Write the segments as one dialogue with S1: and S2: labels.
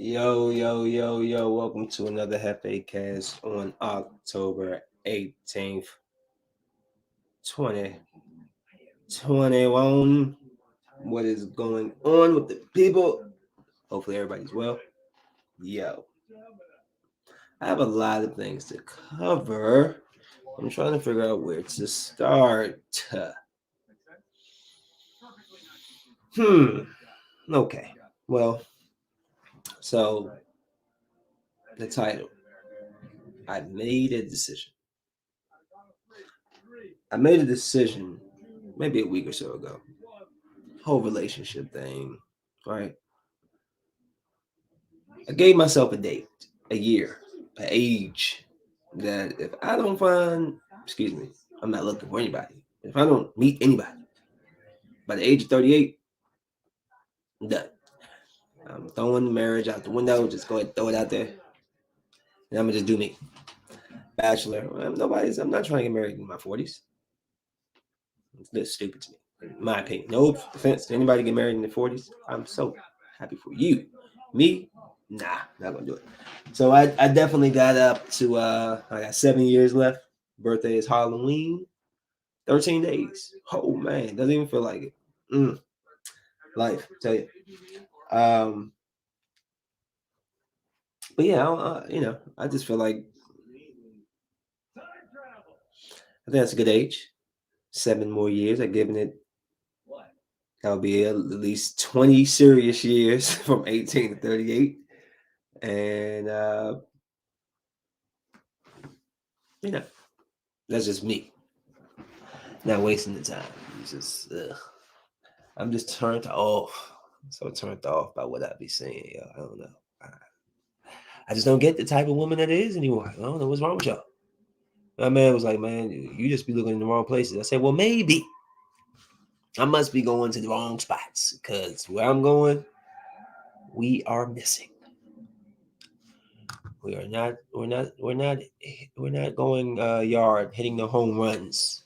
S1: Yo. Welcome to another JefeCast on October 18th, 2021. What is going on with the people? Hopefully, everybody's well. Yo, I have a lot of things to cover. I'm trying to figure out where to start. Okay. Well, so the title. I made a decision. I made a decision maybe a week or so ago. Whole relationship thing, right? I gave myself a date, a year, an age that if I don't find, I'm not looking for anybody. If I don't meet anybody by the age of 38, I'm done. I'm throwing marriage out the window. Just go ahead and throw it out there. And I'm gonna just do me. Bachelor. I'm not trying to get married in my 40s. It's just stupid to me, in my opinion. No offense to anybody get married in the 40s. I'm so happy for you. Me, nah, not gonna do it. So I definitely got up to I got 7 years left. Birthday is Halloween. 13 days. Oh man, doesn't even feel like it. Life, I tell you. But yeah, I just feel like I think that's a good age. 7 more years. I've given it. That'll be at least 20 serious years from 18 to 38. And that's just me. Not wasting the time. It's just I'm just turned off. So turned off by what I be saying, yo. I don't know. I just don't get the type of woman that it is anymore. I don't know what's wrong with y'all. My man was like, man, you just be looking in the wrong places. I said, well, maybe I must be going to the wrong spots because where I'm going, we are missing. We're not going yard, hitting the home runs.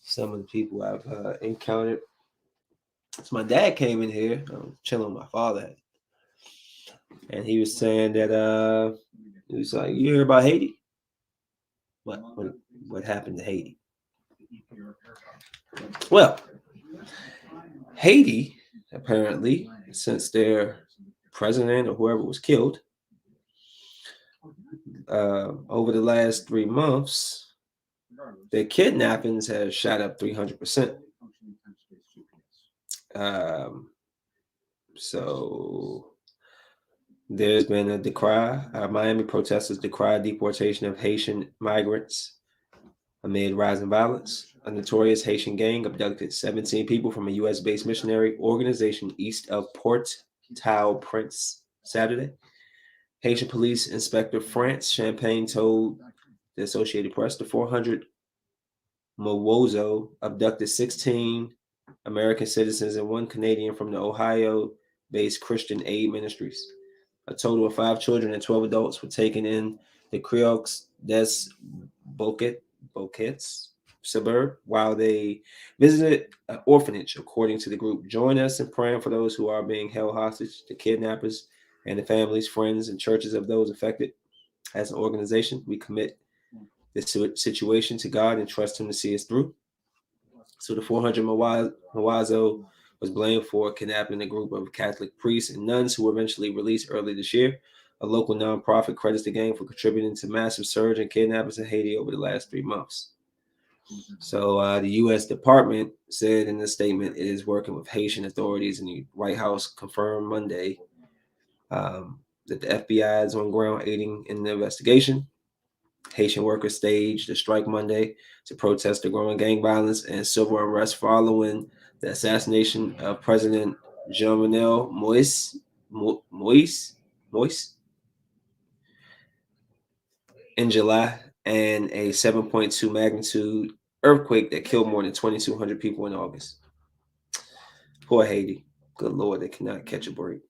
S1: Some of the people I've encountered. So my dad came in here, chilling with my father, and he was saying that he was like, "You hear about Haiti? What happened to Haiti?" Well, Haiti apparently, since their president or whoever was killed, over the last 3 months, their kidnappings have shot up 300%. So there's been a decry. Miami protesters decry deportation of Haitian migrants amid rising violence. A notorious Haitian gang abducted 17 people from a U.S.-based missionary organization east of Port-au-Prince Saturday. Haitian police inspector France Champagne told the Associated Press the 400 Mwozo abducted 16 American citizens and one Canadian from the Ohio-based Christian Aid Ministries. A total of 5 children and 12 adults were taken in the Creoux des Bouquets suburb while they visited an orphanage, according to the group. Join us in praying for those who are being held hostage, the kidnappers, and the families, friends, and churches of those affected. As an organization, we commit this situation to God and trust Him to see us through. So the 400 Mawazo was blamed for kidnapping a group of Catholic priests and nuns who were eventually released early this year. A local nonprofit credits the gang for contributing to massive surge in kidnappings in Haiti over the last 3 months. So the U.S. Department said in a statement it is working with Haitian authorities, and the White House confirmed Monday that the FBI is on ground aiding in the investigation. Haitian workers staged a strike Monday to protest the growing gang violence and civil unrest following the assassination of President Jovenel Moise in July, and a 7.2 magnitude earthquake that killed more than 2,200 people in August. Poor Haiti. Good Lord, they cannot catch a break.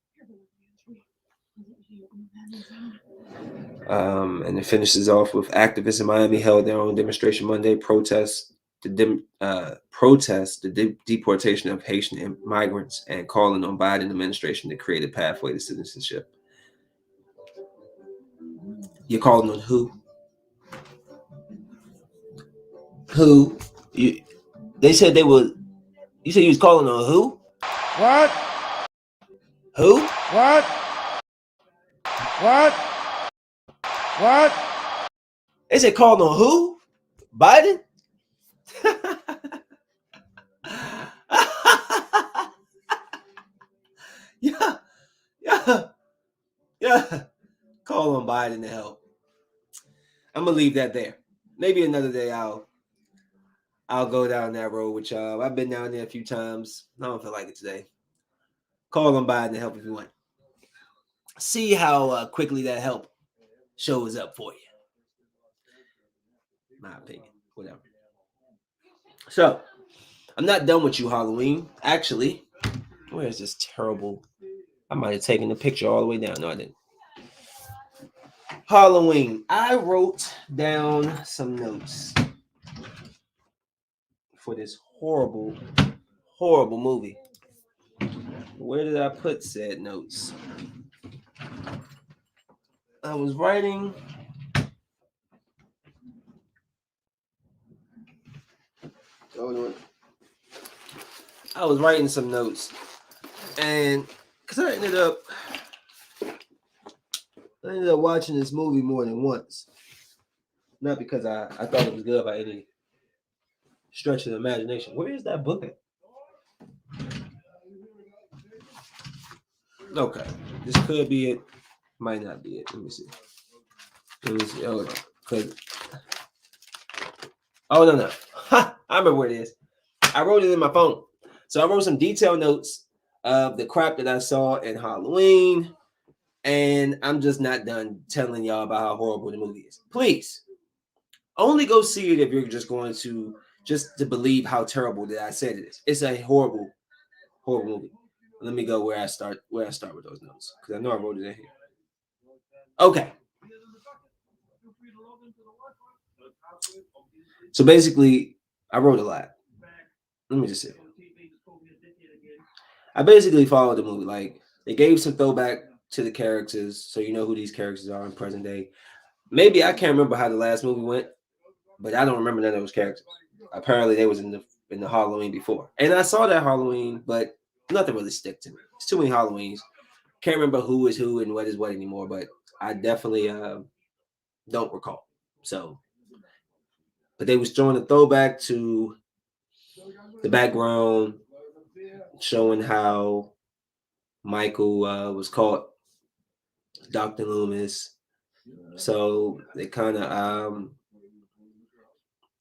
S1: And it finishes off with activists in Miami held their own demonstration Monday, protest the deportation of Haitian migrants and calling on Biden administration to create a pathway to citizenship. You're calling on who? Who? They said they were. You said you was calling on who?
S2: What?
S1: Who?
S2: What? What? What?
S1: They said calling on who? Biden? yeah, yeah. Call on Biden to help. I'm gonna leave that there. Maybe another day I'll go down that road with y'all. I've been down there a few times. I don't feel like it today. Call on Biden to help if you want. See how quickly that help shows up for you. My opinion. Whatever. So, I'm not done with you, Halloween. Actually, where's this terrible? I might have taken the picture all the way down. No, I didn't. Halloween. I wrote down some notes for this horrible, horrible movie. Where did I put said notes? I was writing. Hold on. I was writing some notes, and because I ended up watching this movie more than once. Not because I thought it was good by any stretch of the imagination. Where is that book at? Okay, this could be it. Might not be it. Let me see. Hold on. Oh no. Ha! I remember where it is. I wrote it in my phone. So I wrote some detailed notes of the crap that I saw in Halloween. And I'm just not done telling y'all about how horrible the movie is. Please, only go see it if you're just going to believe how terrible that I said it is. It's a horrible, horrible movie. Let me go where I start with those notes, because I know I wrote it in here. Okay. So basically, I wrote a lot. Let me just say. I basically followed the movie. Like, they gave some throwback to the characters, so you know who these characters are in present day. Maybe I can't remember how the last movie went, but I don't remember none of those characters. Apparently, they was in the Halloween before, and I saw that Halloween, but nothing really stick to me. It's too many Halloweens. Can't remember who is who and what is what anymore, but I definitely don't recall. So, but they was throwing a throwback to the background, showing how Michael was caught, Dr. Loomis. So they kind of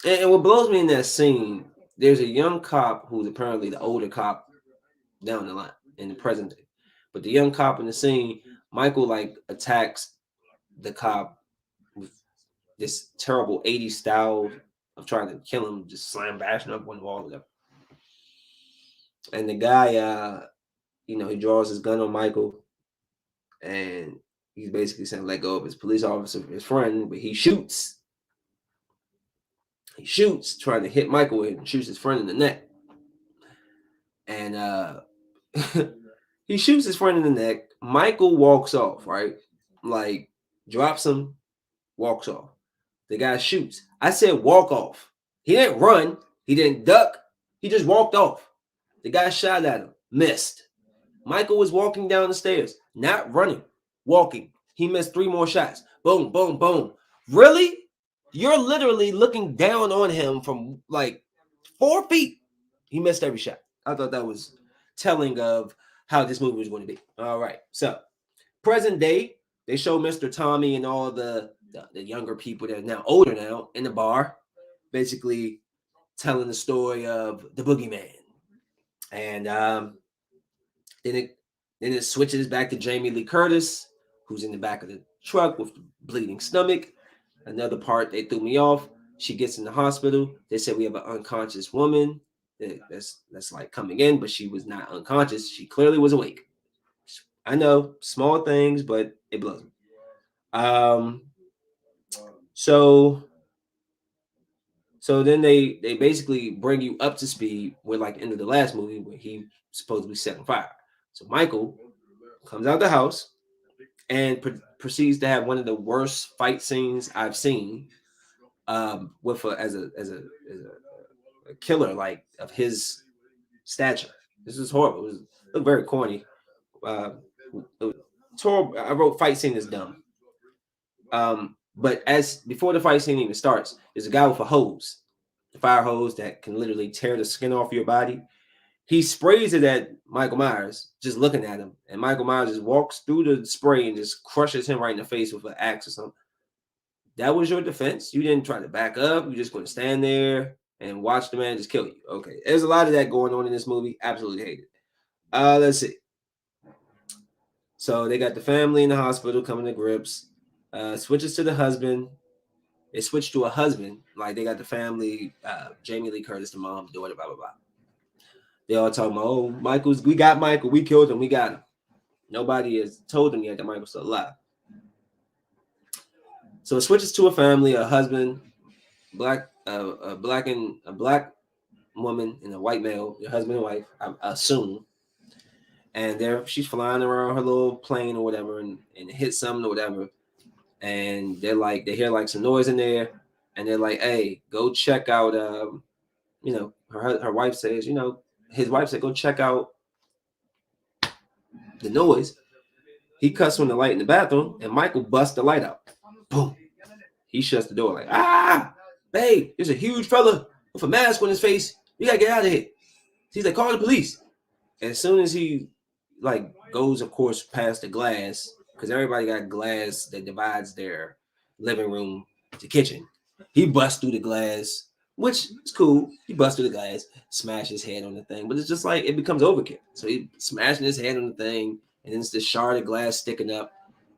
S1: and what blows me in that scene, there's a young cop who's apparently the older cop down the line in the present day. But the young cop in the scene, Michael like attacks the cop with this terrible 80s style of trying to kill him, just slam bashing up on the wall. And the guy, he draws his gun on Michael, and he's basically saying let go of his police officer, his friend, but he shoots. He shoots, trying to hit Michael and shoots his friend in the neck. And he shoots his friend in the neck. Michael walks off, right? Like, drops him, walks off. The guy shoots. I said walk off. He didn't run. He didn't duck. He just walked off. The guy shot at him. Missed. Michael was walking down the stairs. Not running. Walking. He missed 3 more shots. Boom, boom, boom. Really? You're literally looking down on him from like 4 feet. He missed every shot. I thought that was telling of how this movie was going to be. All right. So, present day, they show Mr. Tommy and all the younger people that are now older now in the bar, basically telling the story of the boogeyman. And then it switches back to Jamie Lee Curtis, who's in the back of the truck with bleeding stomach. Another part, they threw me off. She gets in the hospital. They said we have an unconscious woman that's like coming in, but she was not unconscious. She clearly was awake. I know, small things, but it blows me. So then they basically bring you up to speed with like the end of the last movie where he supposedly set on fire. So Michael comes out the house and proceeds to have one of the worst fight scenes I've seen. With a killer like of his stature. This is horrible. It looked very corny. Uh, it's horrible. I wrote fight scene is dumb. But as before the fight scene even starts, there's a guy with a hose, the fire hose that can literally tear the skin off your body. He sprays it at Michael Myers, just looking at him, and Michael Myers just walks through the spray and just crushes him right in the face with an axe or something. That was your defense. You didn't try to back up. You're just going to stand there and watch the man just kill you. Okay, there's a lot of that going on in this movie. Absolutely hate it. Let's see. So they got the family in the hospital coming to grips. Switches to the husband. They switch to a husband. Like they got the family, Jamie Lee Curtis, the mom, daughter, blah, blah, blah. They all talking about, oh, we got Michael. We killed him. We got him. Nobody has told them yet that Michael's still alive. So it switches to a family, a husband, a black woman and a white male, your husband and wife, I assume. And she's flying around her little plane or whatever, and it hits something or whatever. And they hear like some noise in there, and they're like, "Hey, go check out." Her wife says, his wife said, "Go check out the noise." He cuts on the light in the bathroom, and Michael busts the light out. Boom. He shuts the door like, babe, there's a huge fella with a mask on his face. You gotta get out of here. He's like, call the police. As soon as he goes, of course, past the glass, because everybody got glass that divides their living room to kitchen. He busts through the glass, which is cool. He busts through the glass, smash his head on the thing, but it's just like it becomes overkill. So he smashing his head on the thing, and then it's this shard of glass sticking up,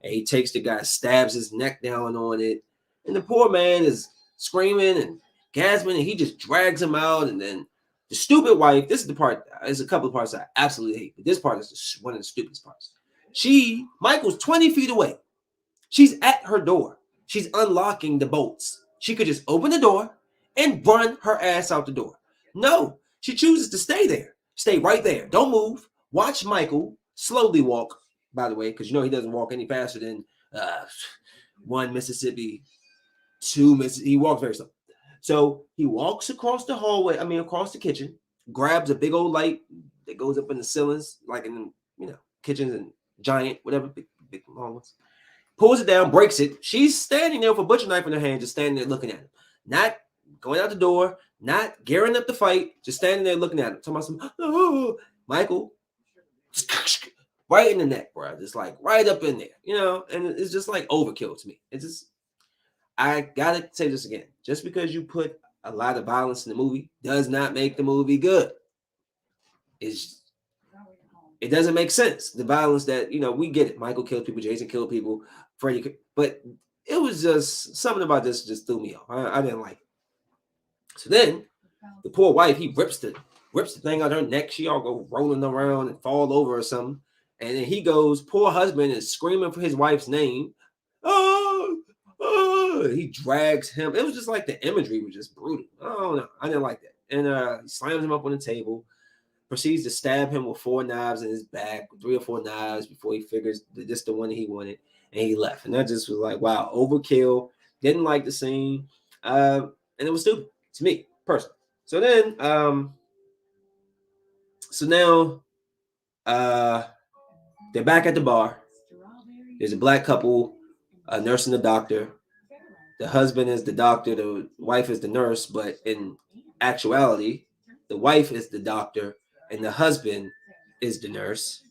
S1: and he takes the guy, stabs his neck down on it, and the poor man is screaming and gasping, and he just drags him out, and then the stupid wife, this is the part, there's a couple of parts I absolutely hate, but this part is one of the stupidest parts. Michael's 20 feet away. She's at her door. She's unlocking the bolts. She could just open the door and run her ass out the door. No, she chooses to stay there. Stay right there. Don't move. Watch Michael slowly walk, by the way, because he doesn't walk any faster than 1 Mississippi, 2 Mississippi. He walks very slow. So he walks across the kitchen, grabs a big old light that goes up in the ceilings, like in, kitchens and giant, whatever, big long ones. Pulls it down, breaks it. She's standing there with a butcher knife in her hand, just standing there looking at him. Not going out the door, not gearing up the fight, just standing there looking at him. Talking about Michael, right in the neck, bro. Just like right up in there, and it's just like overkill to me. It's just, I gotta say this again. Just because you put a lot of violence in the movie does not make the movie good. It doesn't make sense. The violence that, we get it. Michael killed people, Jason killed people, Freddy, but it was just something about this just threw me off. I didn't like it. So then the poor wife, he rips the thing out her neck. She all go rolling around and fall over or something. And then he goes, poor husband is screaming for his wife's name. Oh, he drags him. It was just like the imagery was just brutal. I don't know. I didn't like that. And he slams him up on the table, proceeds to stab him with 4 knives in his back, 3 or 4 knives before he figures that this is the one that he wanted, and he left. And that just was like, wow, overkill. Didn't like the scene. And it was stupid to me, personally. So then, now they're back at the bar. There's a black couple, a nurse and a doctor. The husband is the doctor, the wife is the nurse, but in actuality, the wife is the doctor and the husband is the nurse.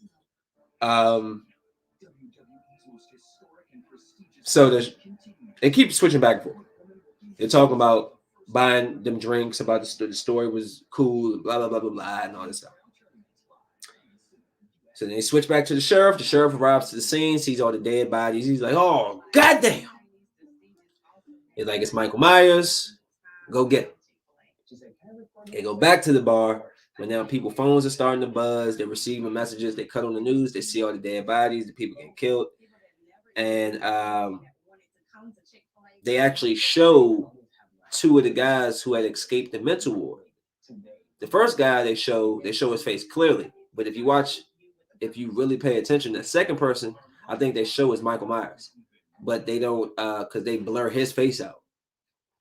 S1: So they keep switching back and forth. They're talking about buying them drinks, about the story was cool, blah, blah, blah, blah, blah, and all this stuff. So then they switch back to the sheriff. The sheriff arrives to the scene, sees all the dead bodies. He's like, oh, goddamn. He's like, it's Michael Myers. Go get him. They go back to the bar, but now people's phones are starting to buzz. They're receiving messages. They cut on the news. They see all the dead bodies. The people getting killed. And they actually show 2 of the guys who had escaped the mental ward. The first guy they show his face clearly. But if you really pay attention, the second person I think they show is Michael Myers. but they don't because they blur his face out.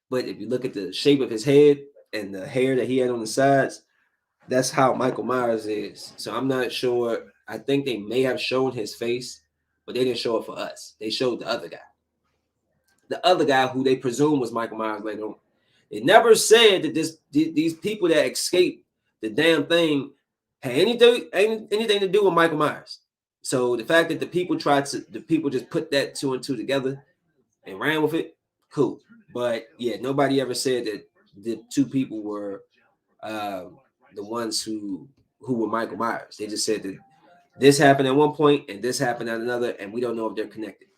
S1: But if you look at the shape of his head and the hair that he had on the sides, that's how Michael Myers is. So I'm not sure. I think they may have shown his face, but they didn't show it for us. They showed the other guy who they presume was Michael Myers later on. It never said that these people that escaped the damn thing had anything to do with Michael Myers. So the fact that the people just put that two and two together and ran with it, cool. But yeah, nobody ever said that the two people were uh, the ones who were Michael Myers. They just said that this happened at one point and this happened at another, and we don't know if they're connected.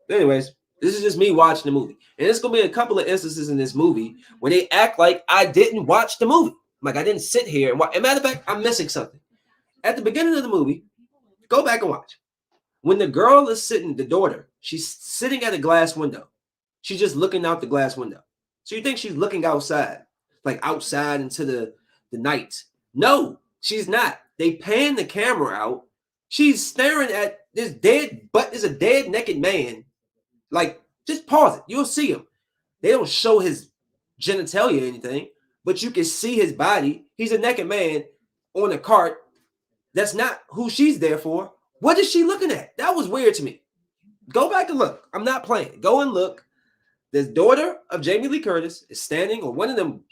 S1: But anyways, this is just me watching the movie, and there's gonna be a couple of instances in this movie when they act like I didn't watch the movie, like I didn't sit here and watch. As a matter of fact, I'm missing something at the beginning of the movie. Go back and watch. When the girl is sitting, the daughter, she's sitting at a glass window. She's just looking out the glass window. So you think she's looking outside, like outside into the night. No, she's not. They pan the camera out. She's staring at this dead, but is a dead naked man. Like, just pause it. You'll see him. They don't show his genitalia or anything, but you can see his body. He's a naked man on a cart. That's not who she's there for. What is she looking at? That was weird to me. Go back and look. I'm not playing. Go and look. The daughter of Jamie Lee Curtis is standing, or one of them.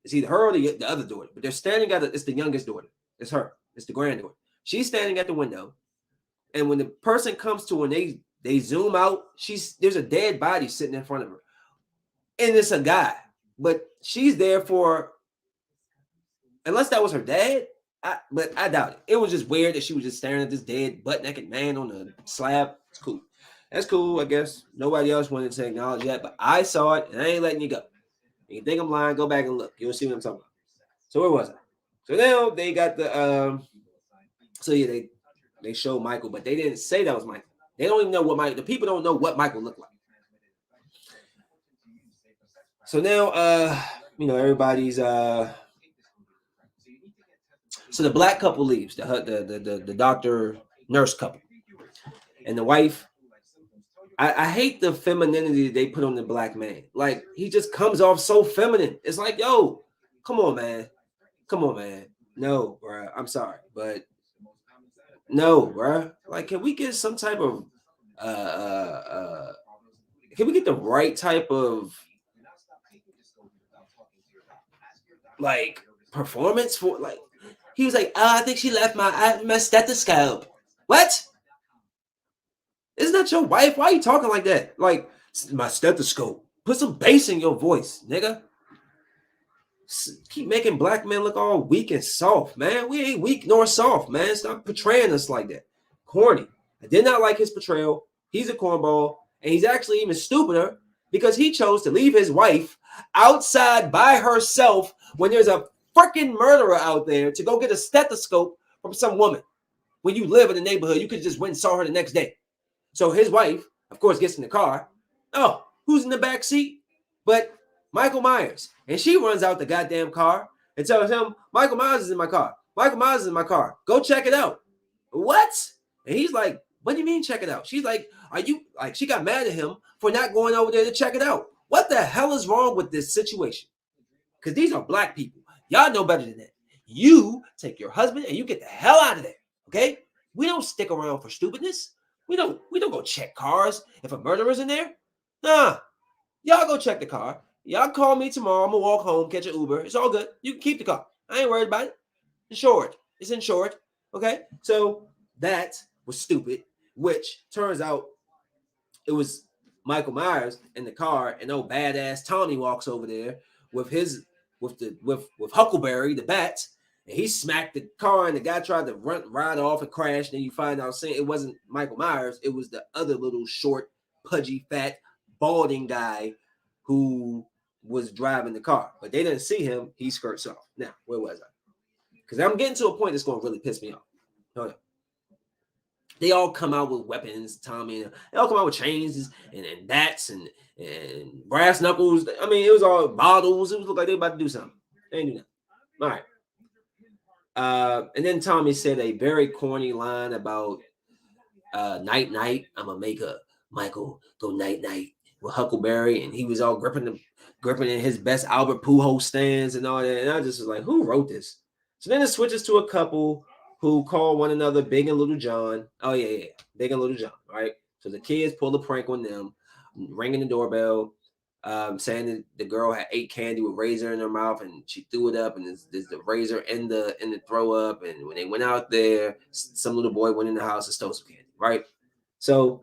S1: It's either her or the other daughter, but they're standing it's the youngest daughter. It's her. It's the granddaughter. She's standing at the window, and when the person comes to her and they zoom out, there's a dead body sitting in front of her, and it's a guy, but she's there for, unless that was her dad. But I doubt it. It was just weird that she was just staring at this dead butt naked man on the slab. It's cool. That's cool, I guess. Nobody else wanted to acknowledge that, but I saw it, and I ain't letting you go. If you think I'm lying, go back and look. You'll see what I'm talking about. So where was I? So now they got the so yeah, they showed Michael, but they didn't say that was Michael. They don't even know what Michael. The people don't know what Michael looked like. So now everybody's so the black couple leaves, the doctor nurse couple, and the wife. I hate the femininity they put on the black man. Like, he just comes off so feminine. It's like, yo, come on, man. No, bro. I'm sorry, but no, bro. Like, can we get some type of can we get the right type of like performance for, like, he was like, I think she left my stethoscope. What? Isn't that your wife? Why are you talking like that? Like, my stethoscope. Put some bass in your voice, nigga. Keep making black men look all weak and soft, man. We ain't weak nor soft, man. Stop portraying us like that. Corny. I did not like his portrayal. He's a cornball, and he's actually even stupider because he chose to leave his wife outside by herself when there's a freaking murderer out there to go get a stethoscope from some woman. When you live in the neighborhood, you could just went and saw her the next day. So his wife, of course, gets in the car. Oh, who's in the back seat? But Michael Myers. And she runs out the goddamn car and tells him, Michael Myers is in my car. Michael Myers is in my car. Go check it out. What? And he's like, what do you mean check it out? She's like, are you, like, she got mad at him for not going over there to check it out. What the hell is wrong with this situation? Because these are black people. Y'all know better than that. You take your husband and you get the hell out of there. Okay? We don't stick around for stupidness. We don't go check cars if a murderer's in there. Nah. Y'all go check the car. Y'all call me tomorrow. I'm gonna walk home, catch an Uber. It's all good. You can keep the car. I ain't worried about it. Insured. It's insured. Okay? So that was stupid, which turns out it was Michael Myers in the car, and old badass Tommy walks over there with Huckleberry, the bat, and he smacked the car, and the guy tried to ride off and crash. Then you find out saying it wasn't Michael Myers, it was the other little short, pudgy, fat, balding guy who was driving the car. But they didn't see him. He skirts off. Now, where was I? Because I'm getting to a point that's going to really piss me off. Hold on. They all come out with weapons, Tommy. They all come out with chains and bats and brass knuckles. I mean, it was all bottles. It was look like they were about to do something. They ain't do nothing. All right. And then Tommy said a very corny line about night. I'm gonna make a Michael go night night with Huckleberry, and he was all gripping in his best Albert Pujols stance and all that. And I just was like, who wrote this? So then it switches to a couple who call one another Big and Little John. Oh yeah, Big and Little John, right? So the kids pull a prank on them, ringing the doorbell, saying that the girl had ate candy with razor in her mouth and she threw it up, and there's the razor in the throw up. And when they went out there, some little boy went in the house and stole some candy, right? So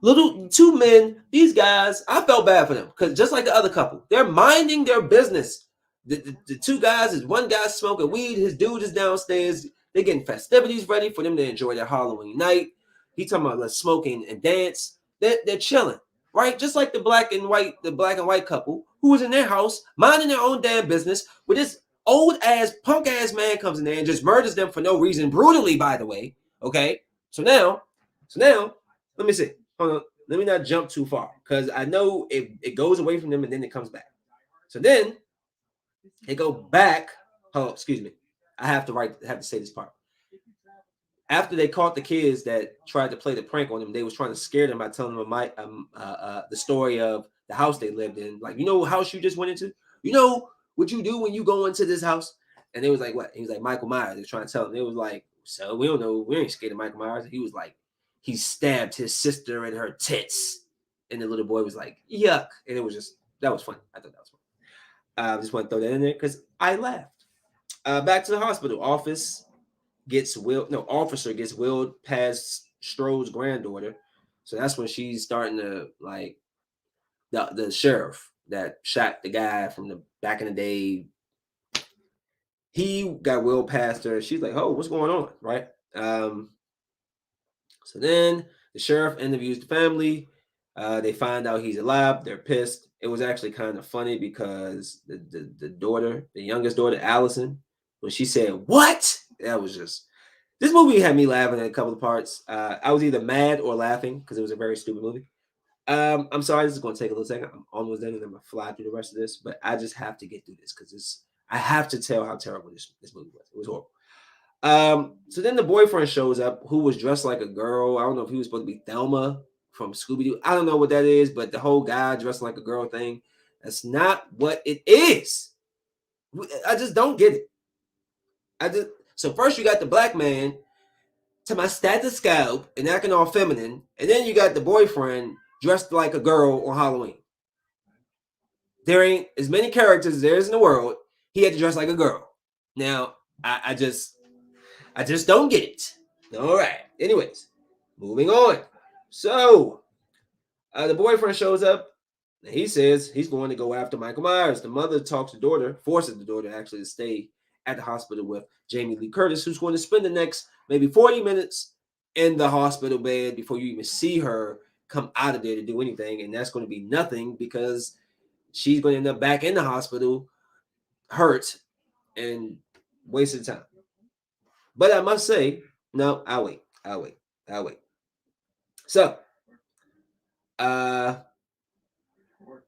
S1: little two men, these guys, I felt bad for them because just like the other couple, they're minding their business. The two guys is one guy smoking weed, his dude is downstairs. They're getting festivities ready for them to enjoy their Halloween night. He talking about let's smoking and dance. They're chilling, right? Just like the black and white couple who was in their house minding their own damn business, with this old ass punk ass man comes in there and just murders them for no reason, brutally, by the way. Okay, so now, let me see. Hold on. Let me not jump too far because I know it goes away from them and then it comes back. So then they go back. Oh, excuse me. I have to say this part. After they caught the kids that tried to play the prank on them, they was trying to scare them by telling them the story of the house they lived in. Like, you know what house you just went into? You know what you do when you go into this house? And they was like, what? He was like, Michael Myers. They're trying to tell them. They was like, so we don't know. We ain't scared of Michael Myers. He was like, he stabbed his sister in her tits. And the little boy was like, yuck. And it was just, that was funny. I thought that was funny. I just want to throw that in there because I laughed. Back to the hospital. Officer gets wheeled past Strode's granddaughter. So that's when she's starting to like the sheriff that shot the guy from the back in the day. He got wheeled past her. She's like, oh, what's going on? Right. So then the sheriff interviews the family. They find out he's alive. They're pissed. It was actually kind of funny because the daughter, the youngest daughter, Allison, when she said, what? That was just, this movie had me laughing at a couple of parts. I was either mad or laughing because it was a very stupid movie. I'm sorry, this is going to take a little second. I'm almost done and I'm going to fly through the rest of this, but I just have to get through this because I have to tell how terrible this movie was. It was horrible. So then the boyfriend shows up who was dressed like a girl. I don't know if he was supposed to be Thelma from Scooby-Doo. I don't know what that is, but the whole guy dressed like a girl thing, that's not what it is. I just don't get it. So first you got the black man to my stethoscope and acting all feminine, and then you got the boyfriend dressed like a girl on Halloween. There ain't as many characters as there is in the world. He had to dress like a girl. Now, I just don't get it. All right. Anyways, moving on. So the boyfriend shows up. And he says he's going to go after Michael Myers. The mother talks to the daughter, forces the daughter actually to stay at the hospital with Jamie Lee Curtis, who's going to spend the next maybe 40 minutes in the hospital bed before you even see her come out of there to do anything. And that's going to be nothing because she's going to end up back in the hospital, hurt and wasted time. But I must say, no, I'll wait. So,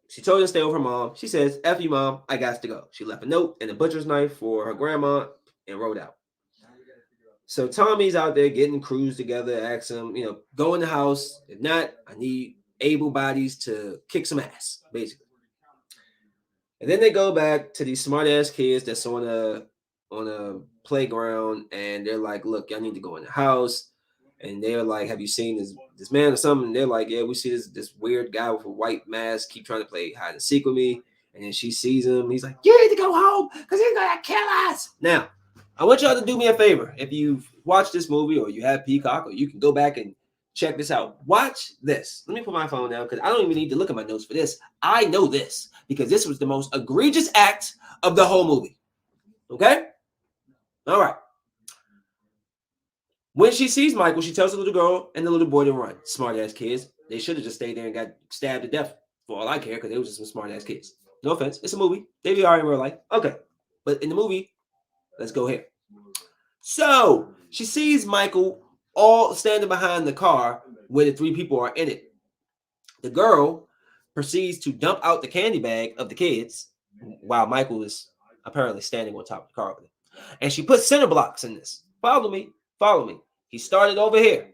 S1: she told her to stay with her mom. She says, F you, mom, I got to go. She left a note and a butcher's knife for her grandma and rode out. So Tommy's out there getting crews together, asks him, go in the house. If not, I need able bodies to kick some ass, basically. And then they go back to these smart ass kids that's on a playground, and they're like, look, y'all need to go in the house. And they're like, have you seen this man or something? And they're like, yeah, we see this weird guy with a white mask keep trying to play hide and seek with me. And then she sees him. He's like, you need to go home because he's gonna kill us. Now, I want y'all to do me a favor. If you've watched this movie or you have Peacock, or you can go back and check this out. Watch this. Let me put my phone down because I don't even need to look at my notes for this. I know this because this was the most egregious act of the whole movie. Okay? All right. When she sees Michael, she tells the little girl and the little boy to run. Smart ass kids. They should have just stayed there and got stabbed to death for all I care because they were just some smart ass kids. No offense. It's a movie. They are in real life. Okay. But in the movie, let's go here. So she sees Michael all standing behind the car where the three people are in it. The girl proceeds to dump out the candy bag of the kids while Michael is apparently standing on top of the car with it. And she puts center blocks in this. Follow me. He started over here.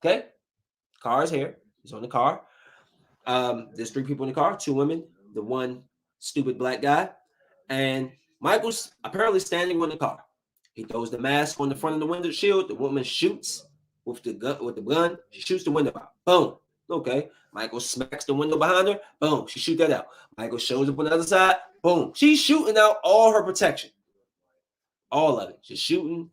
S1: Okay? Car is here. He's on the car. There's three people in the car, two women, the one stupid black guy, and Michael's apparently standing on the car. He throws the mask on the front of the window shield. The woman shoots with the gun. With the gun, she shoots the window out. Boom. Okay. Michael smacks the window behind her. Boom. She shoots that out. Michael shows up on the other side. Boom. She's shooting out all her protection. All of it. Just shooting.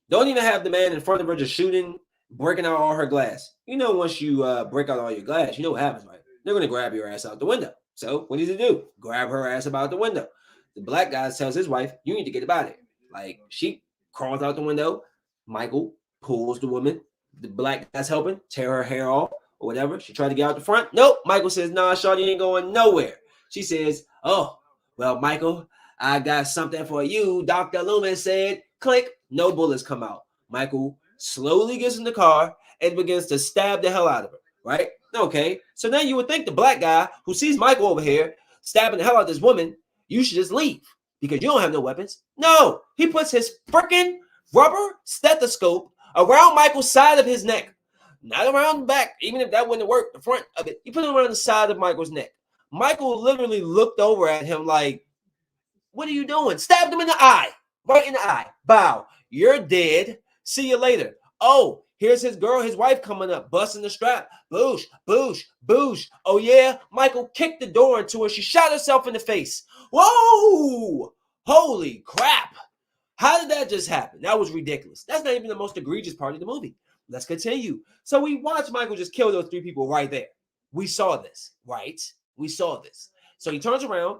S1: Don't even have the man in front of her just shooting, breaking out all her glass. You know, once you break out all your glass, you know what happens, right? They're gonna grab your ass out the window. So what does he do? Grab her ass about the window. The black guy tells his wife, "You need to get about it." Like she crawls out the window. Michael pulls the woman. The black guy's helping tear her hair off or whatever. She tried to get out the front. Nope. Michael says, "Nah, shawty ain't going nowhere." She says, "Oh, well, Michael, I got something for you." Dr. Loomis said, click, no bullets come out. Michael slowly gets in the car and begins to stab the hell out of her, right? Okay, so now you would think the black guy who sees Michael over here stabbing the hell out of this woman, you should just leave because you don't have no weapons. No, he puts his freaking rubber stethoscope around Michael's side of his neck, not around the back, even if that wouldn't work, the front of it. He put it around the side of Michael's neck. Michael literally looked over at him like, "What are you doing?" Stabbed him in the eye, right in the eye. Bow. You're dead. See you later. Oh, here's his girl, his wife coming up, busting the strap. Boosh, boosh, boosh. Oh, yeah. Michael kicked the door into her. She shot herself in the face. Whoa! Holy crap. How did that just happen? That was ridiculous. That's not even the most egregious part of the movie. Let's continue. So we watched Michael just kill those three people right there. We saw this, right? We saw this. So he turns around.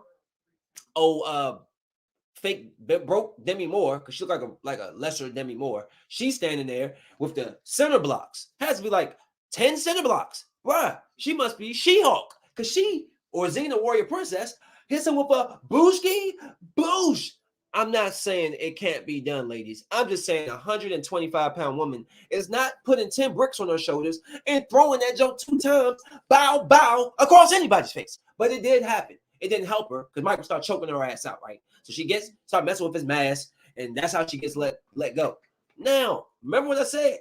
S1: Fake broke Demi Moore, because she looked like a lesser Demi Moore. She's standing there with the center blocks. Has to be like 10 center blocks. Bruh, she must be She-Hulk. Because she, or Xena Warrior Princess, hits him with a booshki. Boosh. I'm not saying it can't be done, ladies. I'm just saying a 125-pound woman is not putting 10 bricks on her shoulders and throwing that joke 2 times, bow, bow, across anybody's face. But it did happen. It didn't help her because Michael started choking her ass out, right? So she started messing with his mask, and that's how she gets let go. Now, remember what I said?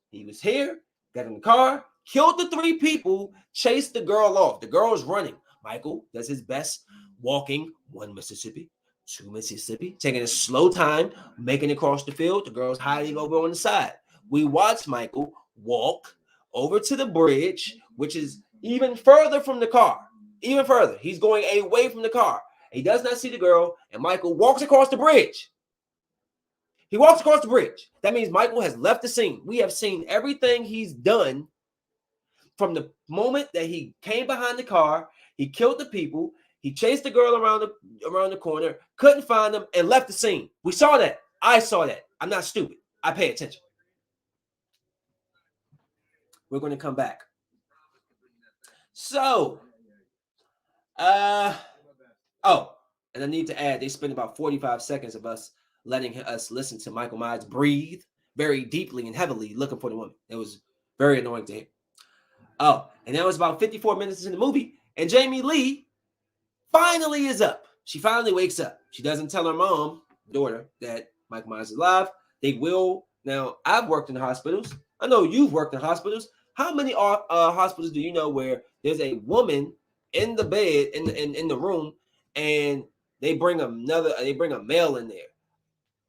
S1: He was here, got in the car, killed the 3 people, chased the girl off. The girl is running. Michael does his best, walking 1 Mississippi, 2 Mississippi, taking a slow time, making it across the field. The girl's hiding over on the side. We watch Michael walk over to the bridge, which is even further from the car. Even further. He's going away from the car. He does not see the girl, and Michael walks across the bridge. He walks across the bridge. That means Michael has left the scene. We have seen everything he's done from the moment that he came behind the car. He killed the people. He chased the girl around the corner, couldn't find them, and left the scene. We saw that. I saw that. I'm not stupid. I pay attention. We're going to come back. So, and I need to add, they spent about 45 seconds of us letting us listen to Michael Myers breathe very deeply and heavily, looking for the woman. It was very annoying to hear. Oh, and that was about 54 minutes in the movie, and Jamie Lee finally is up. She finally wakes up. She doesn't tell her daughter, that Michael Myers is alive. They will. Now, I've worked in hospitals. I know you've worked in hospitals. How many hospitals do you know where there's a woman in the bed, in the room, and they bring a male in there?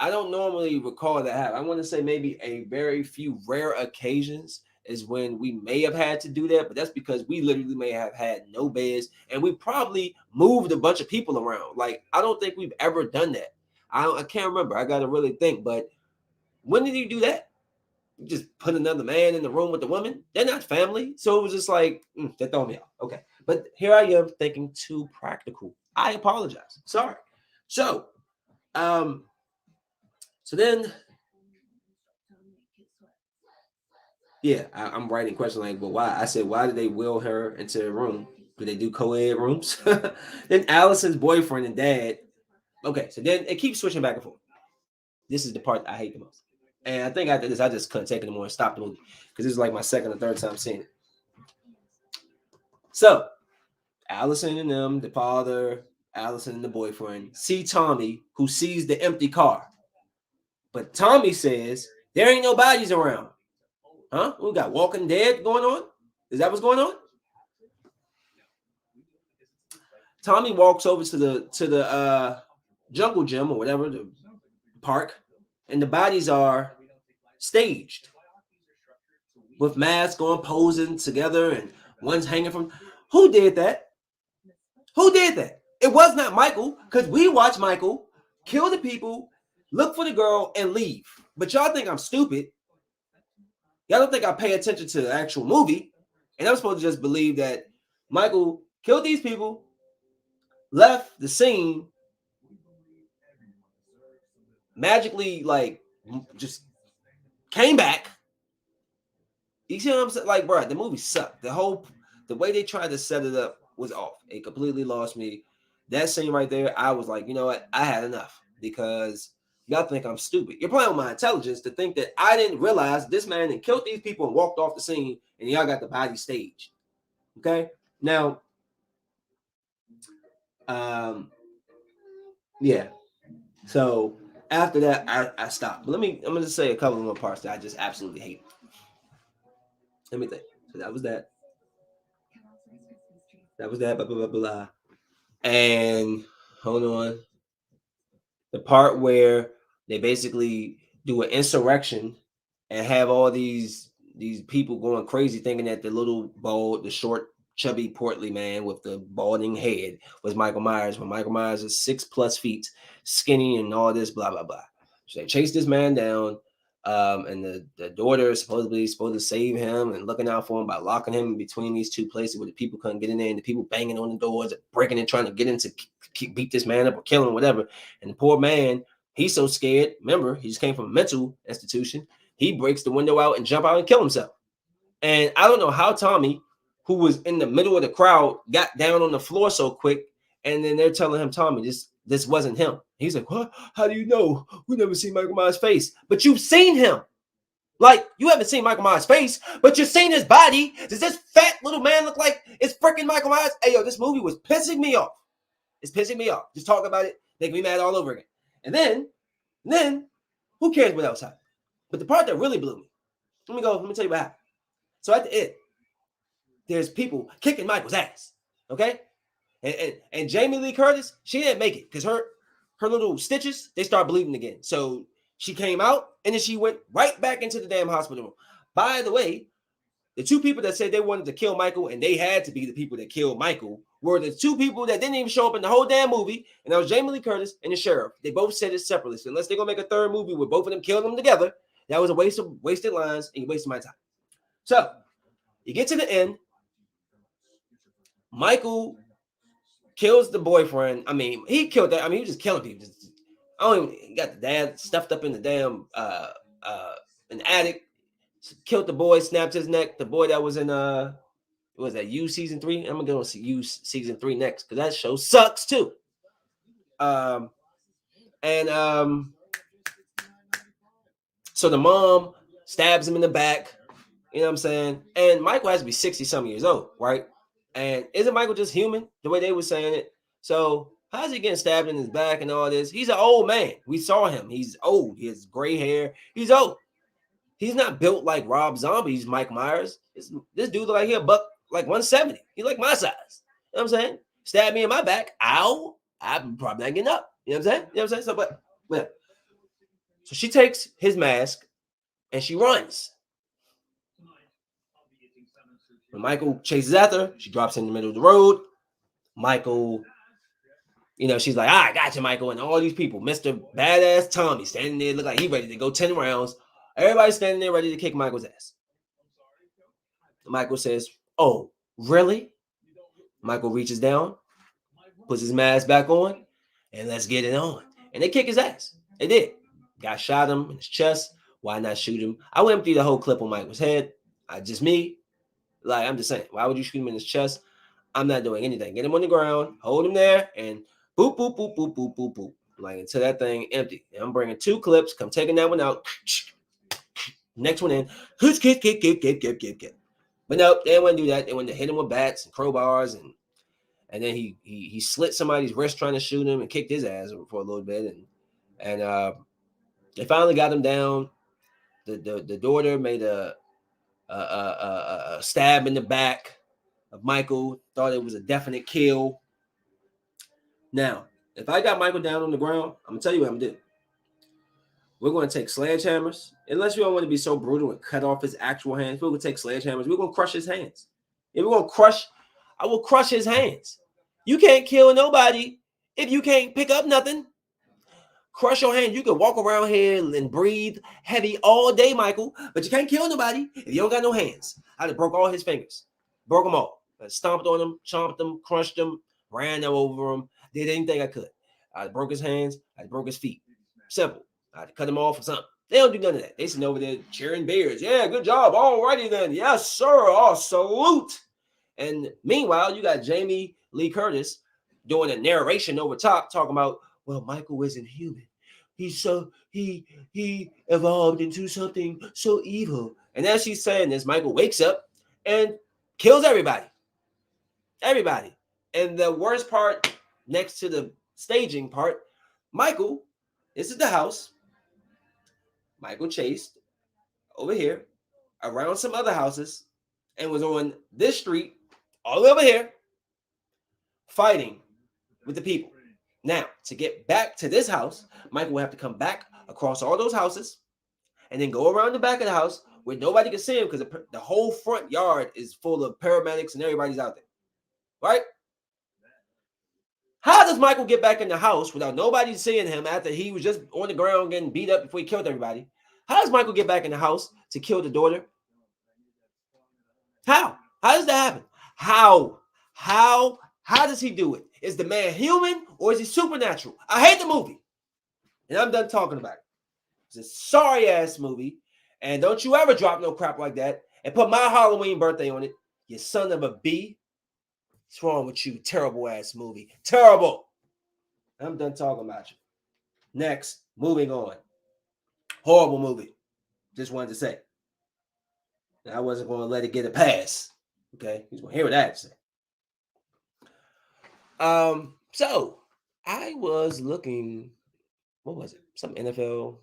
S1: I don't normally recall that happen. I want to say maybe a very few rare occasions is when we may have had to do that, but that's because we literally may have had no beds, and we probably moved a bunch of people around. Like, I don't think we've ever done that. I can't remember. I got to really think, but when did you do that? You just put another man in the room with the woman? They're not family. So it was just like, that throw me out. Okay. But here I am thinking too practical. I apologize. Sorry. So, then, yeah, I'm writing question like, but why? I said, why did they wheel her into the room? Do they do co-ed rooms? Then Allison's boyfriend and dad. Okay, so then it keeps switching back and forth. This is the part I hate the most. And I think after this, I just couldn't take it anymore and stop the movie because this is like my second or third time seeing it. So, Allison and them, the father, Allison and the boyfriend, see Tommy, who sees the empty car. But Tommy says, there ain't no bodies around. Huh? We got Walking Dead going on? Is that what's going on? Tommy walks over to the jungle gym or whatever, the park, and the bodies are staged with masks on, posing together, and one's hanging from. Who did that? Who did that? It was not Michael, because we watched Michael kill the people, look for the girl, and leave. But y'all think I'm stupid. Y'all don't think I pay attention to the actual movie. And I'm supposed to just believe that Michael killed these people, left the scene, magically, like, just came back. You see what I'm saying? Like, bro, the movie sucked. The way they tried to set it up was off. It completely lost me. That scene right there, I was like, you know what? I had enough, because y'all think I'm stupid. You're playing with my intelligence to think that I didn't realize this man had killed these people and walked off the scene, and y'all got the body staged. Okay? Now, yeah. So after that, I stopped. But I'm gonna just say a couple of more parts that I just absolutely hate. Let me think. So that was that. That was that. Blah blah blah blah. And hold on. The part where they basically do an insurrection and have all these people going crazy, thinking that the little bald, the short, chubby, portly man with the balding head was Michael Myers, when Michael Myers is 6+ feet, skinny, and all this, blah blah blah. So they chase this man down, and the daughter is supposed to save him and looking out for him by locking him in between these two places where the people couldn't get in there, and the people banging on the doors, breaking and trying to get in to beat this man up or kill him, whatever. And the poor man, he's so scared. Remember, he just came from a mental institution. He breaks the window out and jump out and kill himself. And I don't know how Tommy, who was in the middle of the crowd, got down on the floor so quick. And then they're telling him, Tommy, this wasn't him. He's like, what? How do you know? We never seen Michael Myers' face. But you've seen him. Like, you haven't seen Michael Myers' face, but you've seen his body. Does this fat little man look like it's freaking Michael Myers? Hey, yo, this movie was pissing me off. It's pissing me off. Just talk about it, making me mad all over again. And then, who cares what else happened? But the part that really blew me, let me tell you what happened. So at the end, there's people kicking Michael's ass, okay? And Jamie Lee Curtis, she didn't make it because her little stitches, they start bleeding again. So she came out, and then she went right back into the damn hospital room. By the way, the two people that said they wanted to kill Michael, and they had to be the people that killed Michael, were the two people that didn't even show up in the whole damn movie, and that was Jamie Lee Curtis and the sheriff. They both said it separately. So unless they're going to make a third movie with both of them killing them together, that was a waste of wasted lines, and you wasted my time. So you get to the end. Michael kills the boyfriend. I mean, he killed that. I mean, he was just killing people. He got the dad stuffed up in the damn in the attic. Killed the boy, snapped his neck. The boy that was in what was that, You season 3? I'm gonna go see You season 3 next, because that show sucks too. So the mom stabs him in the back. You know what I'm saying? And Michael has to be 60-some years old, right? And isn't Michael just human, the way they were saying it? So how's he getting stabbed in his back and all this? He's an old man. We saw him. He's old. He has gray hair. He's old. He's not built like Rob Zombie's Mike Myers. This dude look like he a buck, like 170. He's like my size. You know what I'm saying? Stab me in my back. Ow. I'm probably not getting up. You know what I'm saying? You know what I'm saying? So, but so she takes his mask and she runs. When Michael chases after her, she drops in the middle of the road. Michael, she's like, I got you, Michael. And all these people, Mr. Badass Tommy, standing there, look like he ready to go 10 rounds. Everybody's standing there ready to kick Michael's ass. Michael says, oh, really? Michael reaches down, puts his mask back on, and let's get it on. And they kick his ass. They did. Guy shot him in his chest. Why not shoot him? I went through the whole clip on Michael's head. Just me. Like, I'm just saying, why would you shoot him in his chest? I'm not doing anything. Get him on the ground, hold him there, and boop, boop, boop, boop, boop, boop, boop. Like, until that thing empty. And I'm bringing 2 clips, come taking that one out. Next one in. Get. But no, they didn't want to do that. They wanted to hit him with bats and crowbars, and then he slit somebody's wrist trying to shoot him and kicked his ass for a little bit, and they finally got him down. The daughter made a stab in the back of Michael. Thought it was a definite kill. Now, if I got Michael down on the ground, I'm gonna tell you what I'm gonna do. We're gonna take sledgehammers, unless we don't want to be so brutal and cut off his actual hands. We're gonna take sledgehammers. We're gonna crush his hands. If we're gonna crush, I will crush his hands. You can't kill nobody if you can't pick up nothing. Crush your hand. You can walk around here and breathe heavy all day, Michael, but you can't kill nobody if you don't got no hands. I just broke all his fingers, broke them all. I stomped on them, chomped them, crushed them, ran them over them, did anything I could. I broke his hands. I broke his feet. Simple. I had to cut him off or something. They don't do none of that. They sitting over there cheering beers. Yeah, good job. All righty then. Yes, sir. Oh, salute. And meanwhile, you got Jamie Lee Curtis doing a narration over top, talking about, well, Michael isn't human. He evolved into something so evil. And as she's saying this, Michael wakes up and kills everybody. Everybody. And the worst part, next to the staging part, Michael, this is the house. Michael chased over here around some other houses and was on this street all over here fighting with the people. Now, to get back to this house, Michael will have to come back across all those houses and then go around the back of the house where nobody can see him because the whole front yard is full of paramedics and everybody's out there. Right? How does Michael get back in the house without nobody seeing him after he was just on the ground getting beat up before he killed everybody? How does Michael get back in the house to kill the daughter? How? How does that happen? How does he do it? Is the man human or is he supernatural? I hate the movie. And I'm done talking about it. It's a sorry ass movie. And don't you ever drop no crap like that and put my Halloween birthday on it. You son of a B. What's wrong with you? Terrible ass movie. Terrible. I'm done talking about you. Next, moving on. Horrible movie. Just wanted to say. I wasn't going to let it get a pass. Okay? He's going to hear what I have to say. So I was looking, what was it? Some NFL,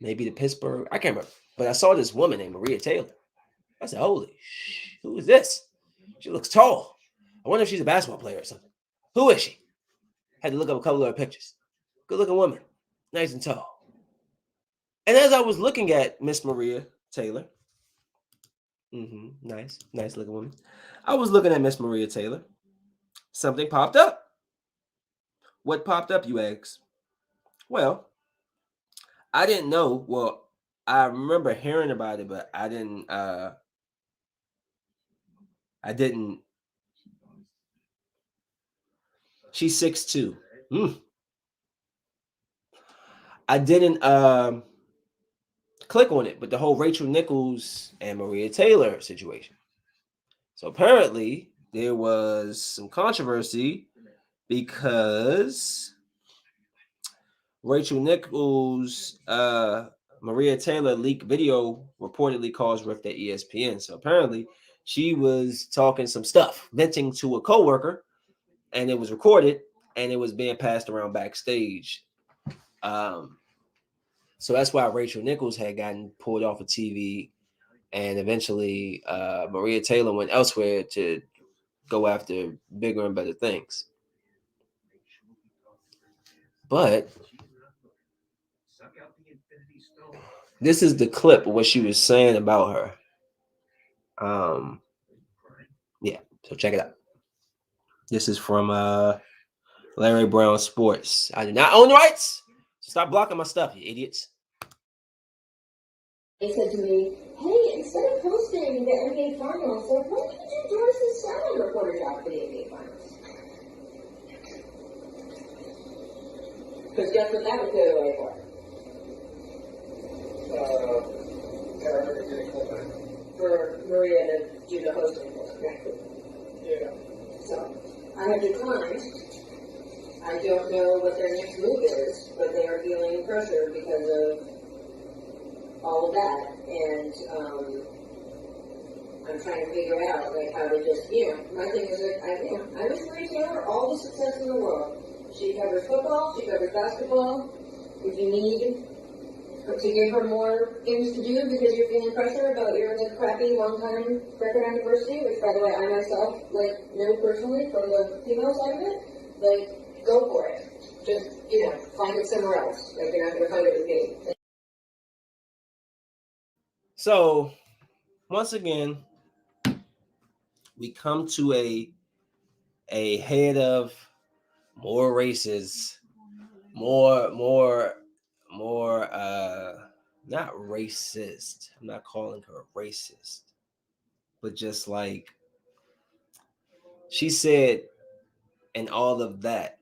S1: maybe the Pittsburgh. I can't remember. But I saw this woman named Maria Taylor. I said, holy sh! Who is this? She looks tall. I wonder if she's a basketball player or something. Who is she? Had to look up a couple of her pictures. Good looking woman. Nice and tall. And as I was looking at Miss Maria Taylor, nice looking woman. I was looking at Miss Maria Taylor. Something popped up. What popped up, you ask? Well, I didn't know. Well, I remember hearing about it, but I didn't. She's 6'2". I didn't click on it, but the whole Rachel Nichols and Maria Taylor situation. So apparently there was some controversy because Rachel Nichols, Maria Taylor leaked video reportedly caused rift at ESPN. So apparently she was talking some stuff, venting to a coworker, and it was recorded and it was being passed around backstage. So that's why Rachel Nichols had gotten pulled off of TV, and eventually Maria Taylor went elsewhere to go after bigger and better things. But this is the clip of what she was saying about her. Yeah, so check it out. This is from Larry Brown Sports. I do not own the rights. So stop blocking my stuff, you idiots.
S3: They said to me, hey, instead of hosting the NBA Finals, why don't you do Doris's sound reporter job for the NBA Finals? Because guess what that would clear the way for? For Maria to do the hosting for us. Yeah. So, I have declined. I don't know what their next move is, but they are feeling pressure because of all of that, and I'm trying to figure out like how to just, my thing is that I wish Maria Taylor all the success in the world. She covers football, she covers basketball. If you need to give her more things to do because you're feeling pressure about your like crappy one-time record anniversary, which by the way I myself like know personally from the female side of it. Like, go for it. Just find it somewhere else. Like you're not gonna find it with me.
S1: So once again, we come to a head of more races, more not racist. I'm not calling her racist, but just like she said, and all of that.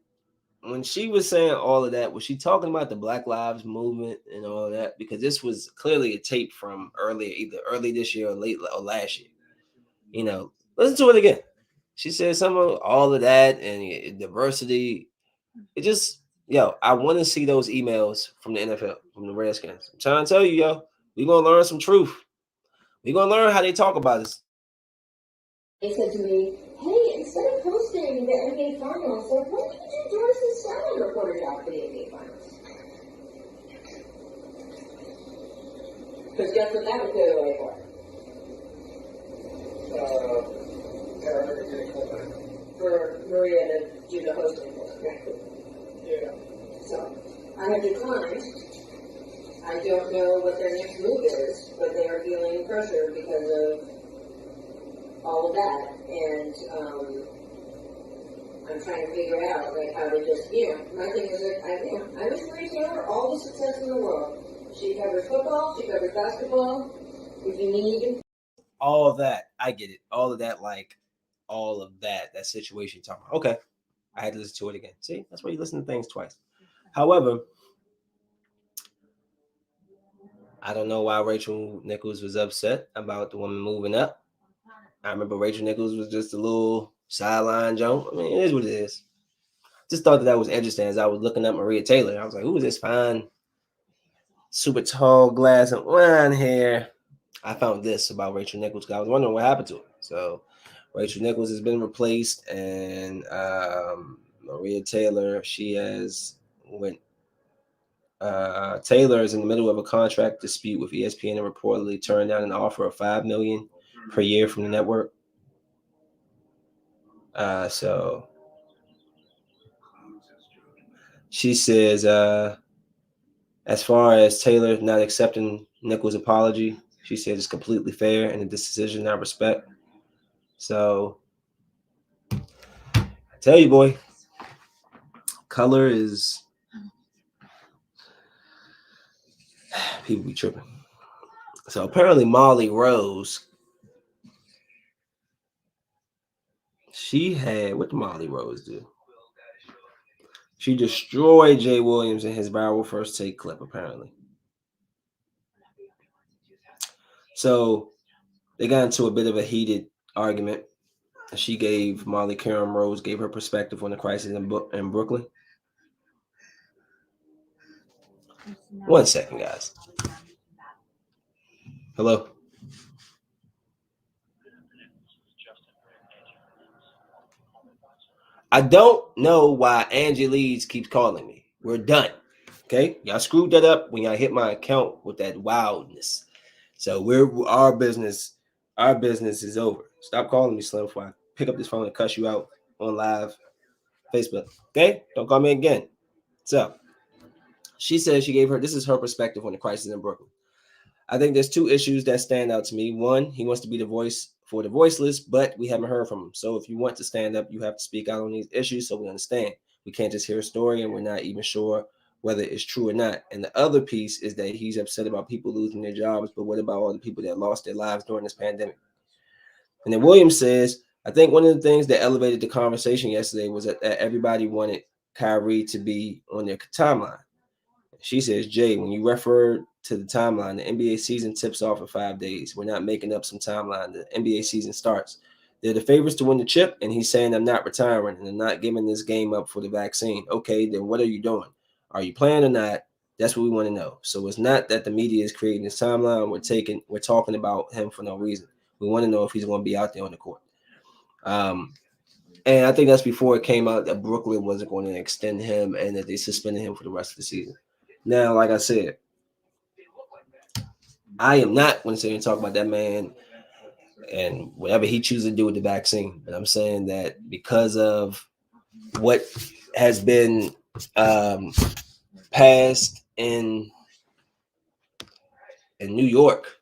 S1: When she was saying all of that, was she talking about the Black Lives Movement and all of that? Because this was clearly a tape from either early this year or late or last year. Listen to it again. She said some of all of that and diversity. It just, I want to see those emails from the NFL, from the Redskins. I'm trying to tell you, we're going to learn some truth. We're going to learn how they talk about us.
S3: They said to me, hey, instead of posting the NBA Finals, why don't you do Doris's sideline reporter job for the NBA Finals? Because guess what that would clear the way for? For Maria to do the hosting for it. Yeah. So, I have declined. I don't know what their next move is, but they are feeling pressure because of all of that, and I'm trying to figure out like how to just, my thing is that I wish Maria Taylor all the success in the world. She covers football, she covers basketball. If you need
S1: all of that, I get it. All of that, like all of that situation you're talking about. Okay, I had to listen to it again. See, that's why you listen to things twice. However, I don't know why Rachel Nichols was upset about the woman moving up. I remember Rachel Nichols was just a little sideline joke. I mean, it is what it is. Just thought that was interesting as I was looking at Maria Taylor. I was like, who is this fine, super tall glass of wine hair? I found this about Rachel Nichols because I was wondering what happened to her. So Rachel Nichols has been replaced, and Maria Taylor, she has went. Taylor is in the middle of a contract dispute with ESPN and reportedly turned down an offer of $5 million per year from the network. So she says, as far as Taylor not accepting Nichols' apology, she said it's completely fair and a decision I respect. So I tell you, boy, color is people be tripping. So apparently Molly Rose, she had, what did Molly Rose do? She destroyed Jay Williams in his viral first take clip, apparently. So they got into a bit of a heated argument. She gave Molly Karam Rose gave her perspective on the crisis in Brooklyn. One second, guys. Hello. I don't know why Angie Leeds keeps calling me. We're done. Okay, y'all screwed that up when y'all hit my account with that wildness. So our business is over. Stop calling me, Slim, before I pick up this phone and cuss you out on live Facebook. Okay, don't call me again. So she says this is her perspective on the crisis in Brooklyn. I think there's two issues that stand out to me. One, he wants to be the voice for the voiceless, but we haven't heard from him. So if you want to stand up, you have to speak out on these issues so we understand. We can't just hear a story and we're not even sure whether it's true or not. And the other piece is that he's upset about people losing their jobs, but what about all the people that lost their lives during this pandemic? And then Williams says, I think one of the things that elevated the conversation yesterday was that everybody wanted Kyrie to be on their timeline. She says, Jay, when you refer to the timeline, the NBA season tips off in 5 days. We're not making up some timeline. The NBA season starts. They're the favorites to win the chip, and he's saying I'm not retiring and I'm not giving this game up for the vaccine. Okay, then what are you doing? Are you playing or not? That's what we want to know. So it's not that the media is creating this timeline. We're talking about him for no reason. We want to know if he's going to be out there on the court. And I think that's before it came out that Brooklyn wasn't going to extend him and that they suspended him for the rest of the season. Now, like I said, I am not going to sit here and talk about that man and whatever he chooses to do with the vaccine. But I'm saying that because of what has been passed in New York,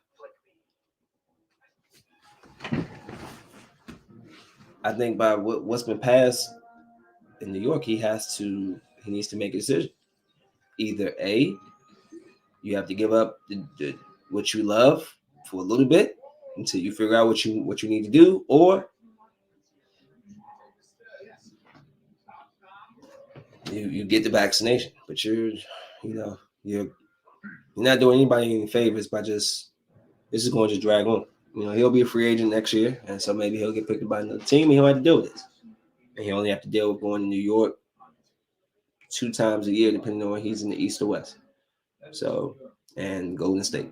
S1: I think by what's been passed in New York, he needs to make a decision. Either A, you have to give up what you love for a little bit until you figure out what you need to do, or you get the vaccination. But you're not doing anybody any favors by just this is going to drag on. He'll be a free agent next year, and so maybe he'll get picked up by another team, and he'll have to deal with this. And he only have to deal with going to New York 2 times a year, depending on whether he's in the East or West. So, and Golden State.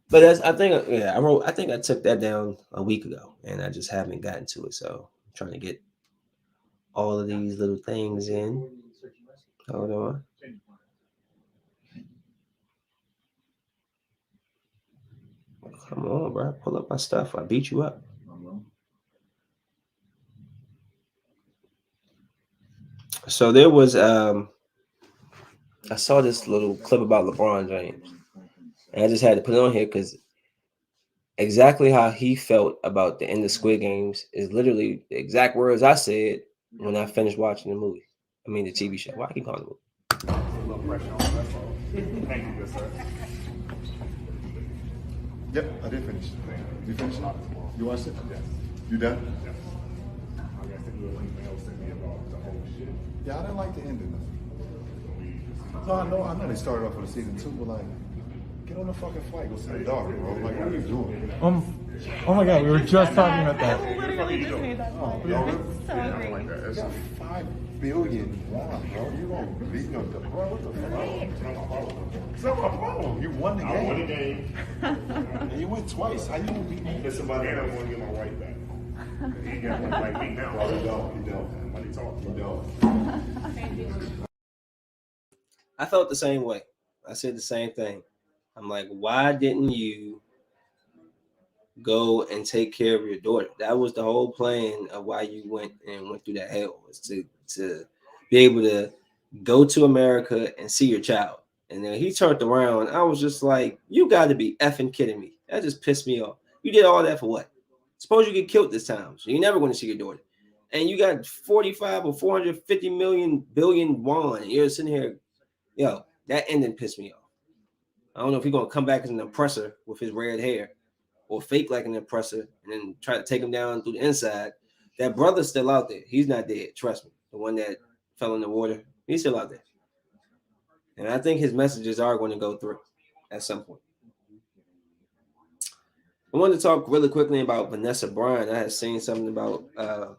S1: But I think I took that down a week ago, and I just haven't gotten to it. So I'm trying to get all of these little things in. Hold on. Come on, bro. Pull up my stuff. I beat you up. So there was I saw this little clip about LeBron James. And I just had to put it on here because exactly how he felt about the end of Squid Games is literally the exact words I said when I finished watching the movie. I mean, the TV show. Why I keep calling it a movie?
S2: A little pressure on that's all. Thank you, good sir.
S4: Yep, I did finish. You finished it? You watched it?
S2: Yes.
S4: You done?
S2: Yes. I guess if you have anything else to me about the whole shit.
S4: Yeah, I didn't like the ending. No, I know they started off with a season 2, but like, get on the fucking flight, go see the dog, bro. Like, what are you doing?
S5: Oh my god, we were just talking about
S6: I
S5: that.
S6: literally just made that point.
S4: No,
S6: I'm so
S4: I
S6: angry.
S4: don't like that. It's 5 billion won, bro. You gonna beat no bro? What the fuck? It's not my problem. You won the
S2: I won the
S4: game.
S2: game.
S4: And you went twice. How you gonna beat me?
S2: It's somebody and I want to get my wife back. He ain't got one like me now.
S4: Bro, you don't.
S2: Money talk.
S4: You don't.
S1: I felt the same way. I said the same thing. I'm like, why didn't you go and take care of your daughter? That was the whole plan of why you went through that hell, was to be able to go to America and see your child. And then he turned around. I was just like, you got to be effing kidding me. That just pissed me off. You did all that for what? Suppose you get killed this time, so you're never going to see your daughter. And you got 45 or 450 billion won, and you're sitting here. Yo, that ending pissed me off. I don't know if he's gonna come back as an oppressor with his red hair, or fake like an oppressor and then try to take him down through the inside. That brother's still out there. He's not dead. Trust me. The one that fell in the water, he's still out there. And I think his messages are going to go through at some point. I wanted to talk really quickly about Vanessa Bryant. I had seen something about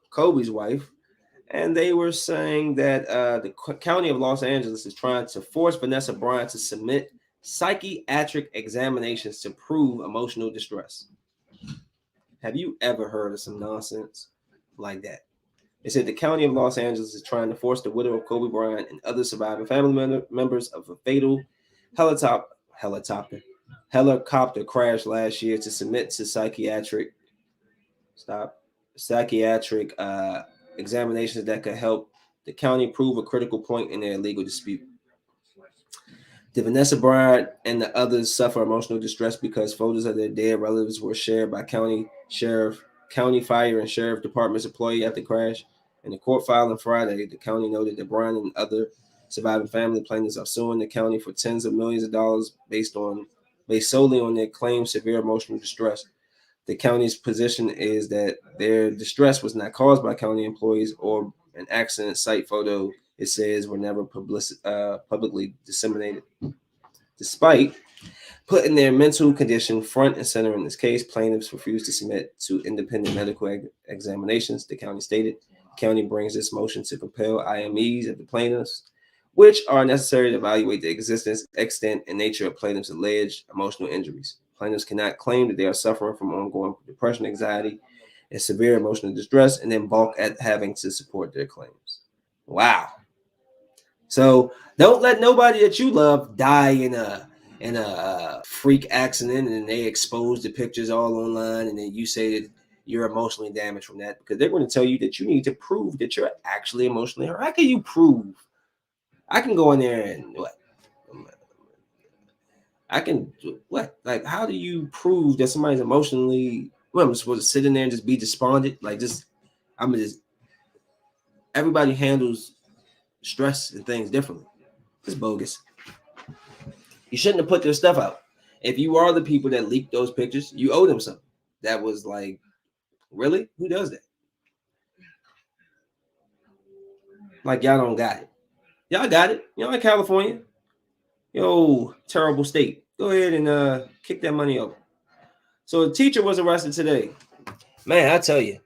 S1: Kobe's wife. And they were saying that the county of Los Angeles is trying to force Vanessa Bryant to submit psychiatric examinations to prove emotional distress. Have you ever heard of some nonsense like that? They said the county of Los Angeles is trying to force the widow of Kobe Bryant and other surviving family members of a fatal helicopter crash last year to submit to psychiatric examinations that could help the county prove a critical point in their legal dispute. Did Vanessa Bryant and the others suffer emotional distress because photos of their dead relatives were shared by county fire and sheriff department's employee at the crash? In the court filing Friday, the county noted that Bryant and other surviving family plaintiffs are suing the county for tens of millions of dollars based solely on their claimed severe emotional distress. The county's position is that their distress was not caused by county employees or an accident site photo, it says, were never publicly disseminated. Despite putting their mental condition front and center in this case, plaintiffs refused to submit to independent medical examinations, the county stated. The county brings this motion to compel IMEs of the plaintiffs, which are necessary to evaluate the existence, extent, and nature of plaintiffs' alleged emotional injuries. Plaintiffs cannot claim that they are suffering from ongoing depression, anxiety, and severe emotional distress, and then balk at having to support their claims. Wow. So don't let nobody that you love die in a in a freak accident, and they expose the pictures all online, and then you say that you're emotionally damaged from that, because they're going to tell you that you need to prove that you're actually emotionally hurt. How can you prove? I can go in there and what? I can what? Like, how do you prove that somebody's emotionally? What, I'm supposed to sit in there and just be despondent? Like, just I'm just. Everybody handles stress and things differently. It's bogus. You shouldn't have put their stuff out. If you are the people that leaked those pictures, you owe them something. That was like, really? Who does that? Like, y'all don't got it. Y'all got it. Y'all in California. Yo, terrible state. Go ahead and kick that money over. So a teacher was arrested today. Man, I tell you,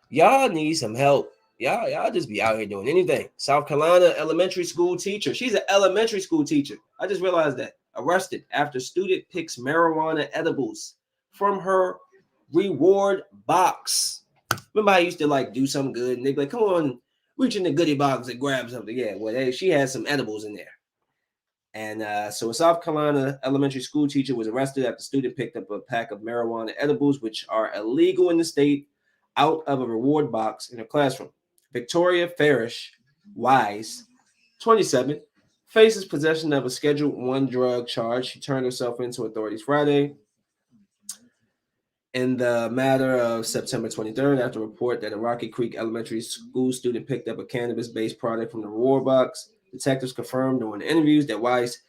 S1: y'all need some help. Y'all just be out here doing anything. South Carolina elementary school teacher. She's an elementary school teacher. I just realized that. Arrested after student picks marijuana edibles from her reward box. Remember, I used to like do something good, and they'd be like, "Come on, reach in the goodie box and grab something." Yeah, well, she had some edibles in there. And so a South Carolina elementary school teacher was arrested after the student picked up a pack of marijuana edibles, which are illegal in the state, out of a reward box in her classroom. Victoria Farish Wise, 27, faces possession of a Schedule 1 drug charge. She turned herself into authorities Friday in the matter of September 23rd after a report that a Rocky Creek Elementary School student picked up a cannabis-based product from the reward box. Detectives confirmed during the interviews that Wise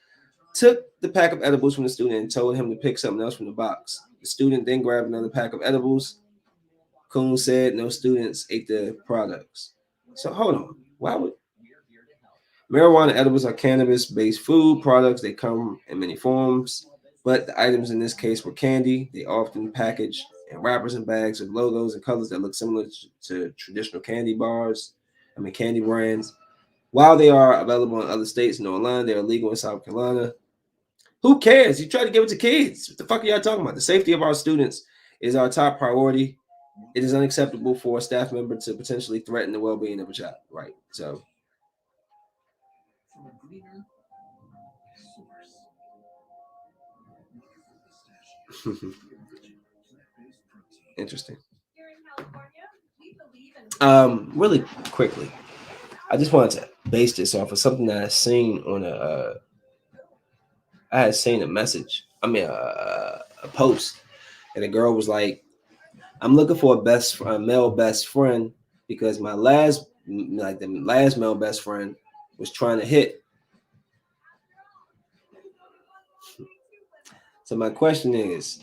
S1: took the pack of edibles from the student and told him to pick something else from the box. The student then grabbed another pack of edibles. Coon said no students ate the products. So hold on. Why would marijuana edibles are cannabis-based food products? They come in many forms, but the items in this case were candy. They often packaged in wrappers and bags with logos and colors that look similar to traditional candy brands. While they are available in other states and online, they're illegal in South Carolina. Who cares? You try to give it to kids. What the fuck are y'all talking about? The safety of our students is our top priority. It is unacceptable for a staff member to potentially threaten the well-being of a child. Right. So interesting. Really quickly, I just wanted to base this off of something that I seen on I had seen a message. A post, and the girl was like, "I'm looking for a male best friend because the last male best friend was trying to hit." So my question is,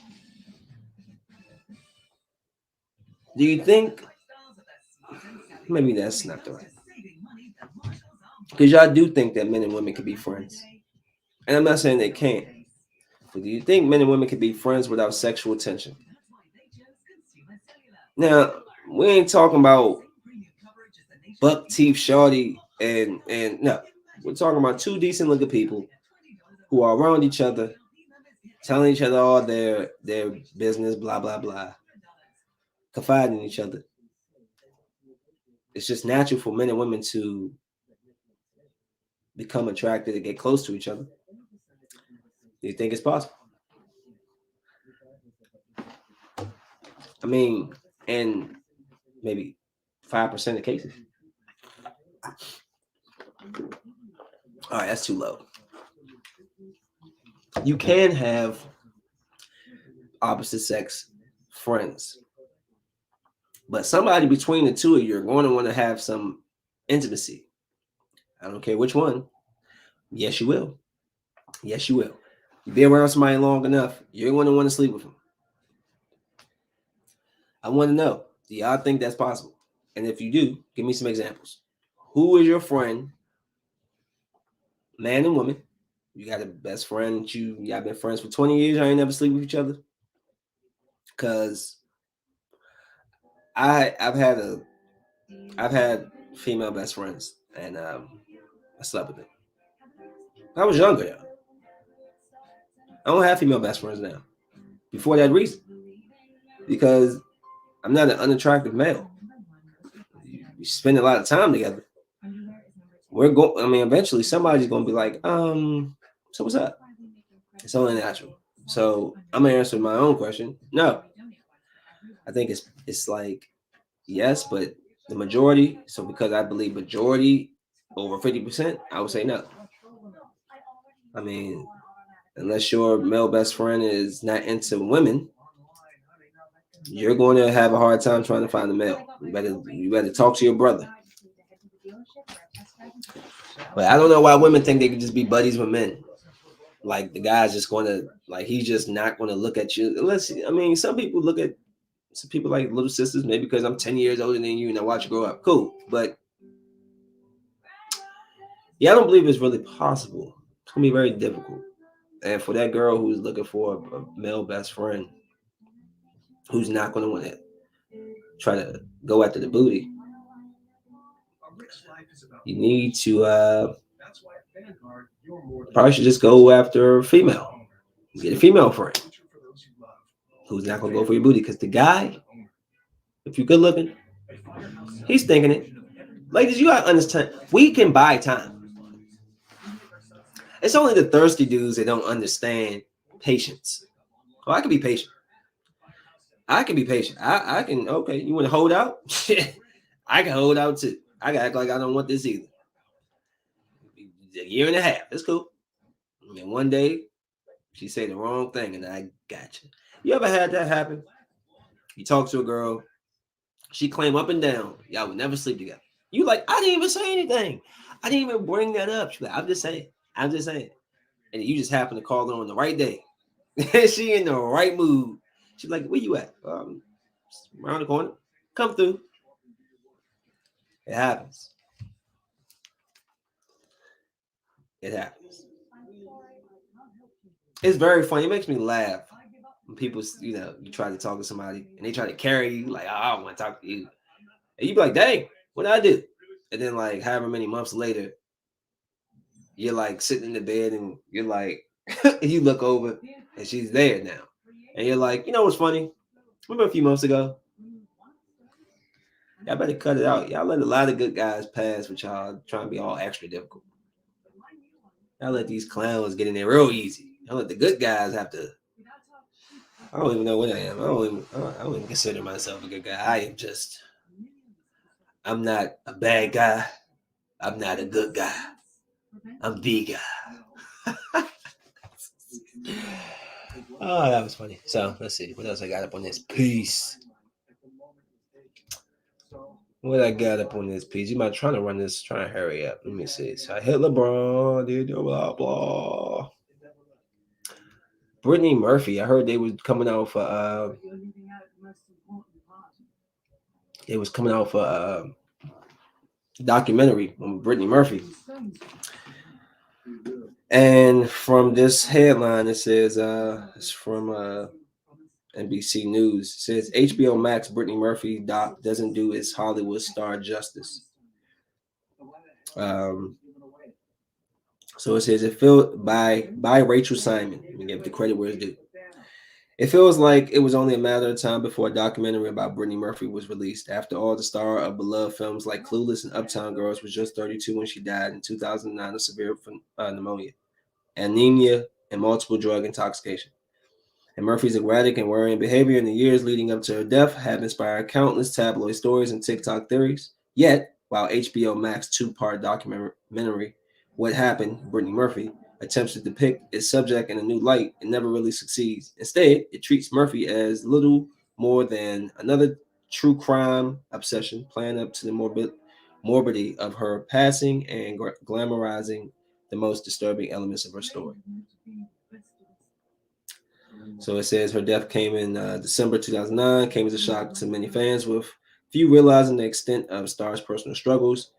S1: do you think maybe that's not the right? Because y'all do think that men and women can be friends, and I'm not saying they can't. But do you think men and women can be friends without sexual tension? Now, we ain't talking about buck teeth shorty and no. We're talking about two decent looking people who are around each other, telling each other all their business, blah blah blah, confiding in each other. It's just natural for men and women to become attracted and get close to each other. Do you think it's possible? I mean, in maybe 5% of cases. All right, that's too low. You can have opposite sex friends, but somebody between the two of you are going to want to have some intimacy. I don't care which one. Yes, you will. Yes, you will. You be around somebody long enough, you're going to want to sleep with them. I want to know, do y'all think that's possible? And if you do, give me some examples. Who is your friend, man and woman? You got a best friend that y'all been friends for 20 years, y'all ain't never sleep with each other? Because I've had female best friends, and I slept with them. I was younger, though. I don't have female best friends now. Before that reason, because I'm not an unattractive male. We spend a lot of time together. Eventually somebody's gonna be like, so what's up? It's only natural. So I'm gonna answer my own question. No, I think it's like yes, but the majority. So because I believe majority over 50%, I would say no. I mean, unless your male best friend is not into women, you're going to have a hard time trying to find a male. You better talk to your brother. But I don't know why women think they could just be buddies with men. Like the guy's just going to like he's just not going to look at you. Unless I mean, some people look at some people like little sisters, maybe because I'm 10 years older than you and I watch you grow up. Cool, but yeah, I don't believe it's really possible. It's gonna be very difficult. And for that girl who's looking for a male best friend who's not going to want to try to go after the booty, you need to probably should just go after a female. Get a female friend who's not going to go for your booty. Because the guy, if you're good looking, he's thinking it. Ladies, you got to understand, we can buy time. It's only the thirsty dudes that don't understand patience. Oh, I can be patient. I can be patient. I can, okay, you want to hold out? I can hold out too. I can act like I don't want this either. A year and a half. It's cool. And one day, she say the wrong thing and I got you. You ever had that happen? You talk to a girl, she claim up and down, y'all would never sleep together. You like, I didn't even say anything. I didn't even bring that up. She's like, I'm just saying. I'm just saying. And you just happen to call her on the right day. She in the right mood. She's like, where you at? Around the corner. Come through. It happens. It happens. It's very funny. It makes me laugh when people, you try to talk to somebody and they try to carry you like, oh, I don't want to talk to you. And you be like, dang, what did I do? And then like however many months later, you're like sitting in the bed and you're like, you look over and she's there now. And you're like, you know what's funny? Remember a few months ago? Y'all better cut it out. Y'all let a lot of good guys pass with y'all trying to be all extra difficult. Y'all let these clowns get in there real easy. Y'all let the good guys have to. I don't even know what I am. I don't even consider myself a good guy. I am just. I'm not a bad guy. I'm not a good guy. I'm the guy. Oh, that was funny. So let's see. What else I got up on this piece? What I got up on this piece? You might trying to run this, trying to hurry up. Let me see. So I hit LeBron, did blah blah. Brittany Murphy. I heard they was coming out for it was coming out for documentary on Brittany Murphy. And from this headline, it says it's from NBC News. It says HBO Max Brittany Murphy doc doesn't do its Hollywood star justice. So it says it felt by Rachel Simon. Let me give the credit where it's due. It feels like it was only a matter of time before a documentary about Brittany Murphy was released. After all, the star of beloved films like Clueless and Uptown Girls was just 32 when she died in 2009 of severe pneumonia, anemia, and multiple drug intoxication. And Murphy's erratic and worrying behavior in the years leading up to her death have inspired countless tabloid stories and TikTok theories. Yet, while HBO Max two-part documentary, What Happened, Brittany Murphy, attempts to depict its subject in a new light, it never really succeeds. Instead, it treats Murphy as little more than another true crime obsession, playing up to the morbidity of her passing and glamorizing the most disturbing elements of her story. So it says her death came in December 2009, came as a shock to many fans, with few realizing the extent of Star's personal struggles.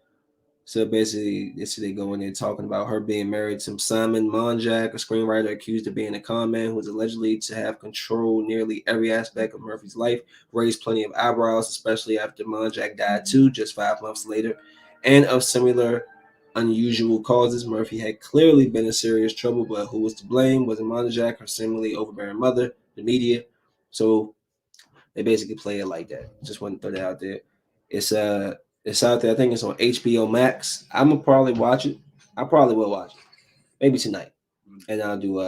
S1: So basically, they go in there talking about her being married to Simon Monjack, a screenwriter accused of being a con man who was allegedly to have controlled nearly every aspect of Murphy's life, raised plenty of eyebrows, especially after Monjack died too, just 5 months later, and of similar unusual causes. Murphy had clearly been in serious trouble, but who was to blame? Was it Monjack, her seemingly overbearing mother, the media? So they basically play it like that. Just want to throw that out there. It's out there. I think it's on HBO Max. I'm gonna probably watch it. I probably will watch it. Maybe tonight. And I'll do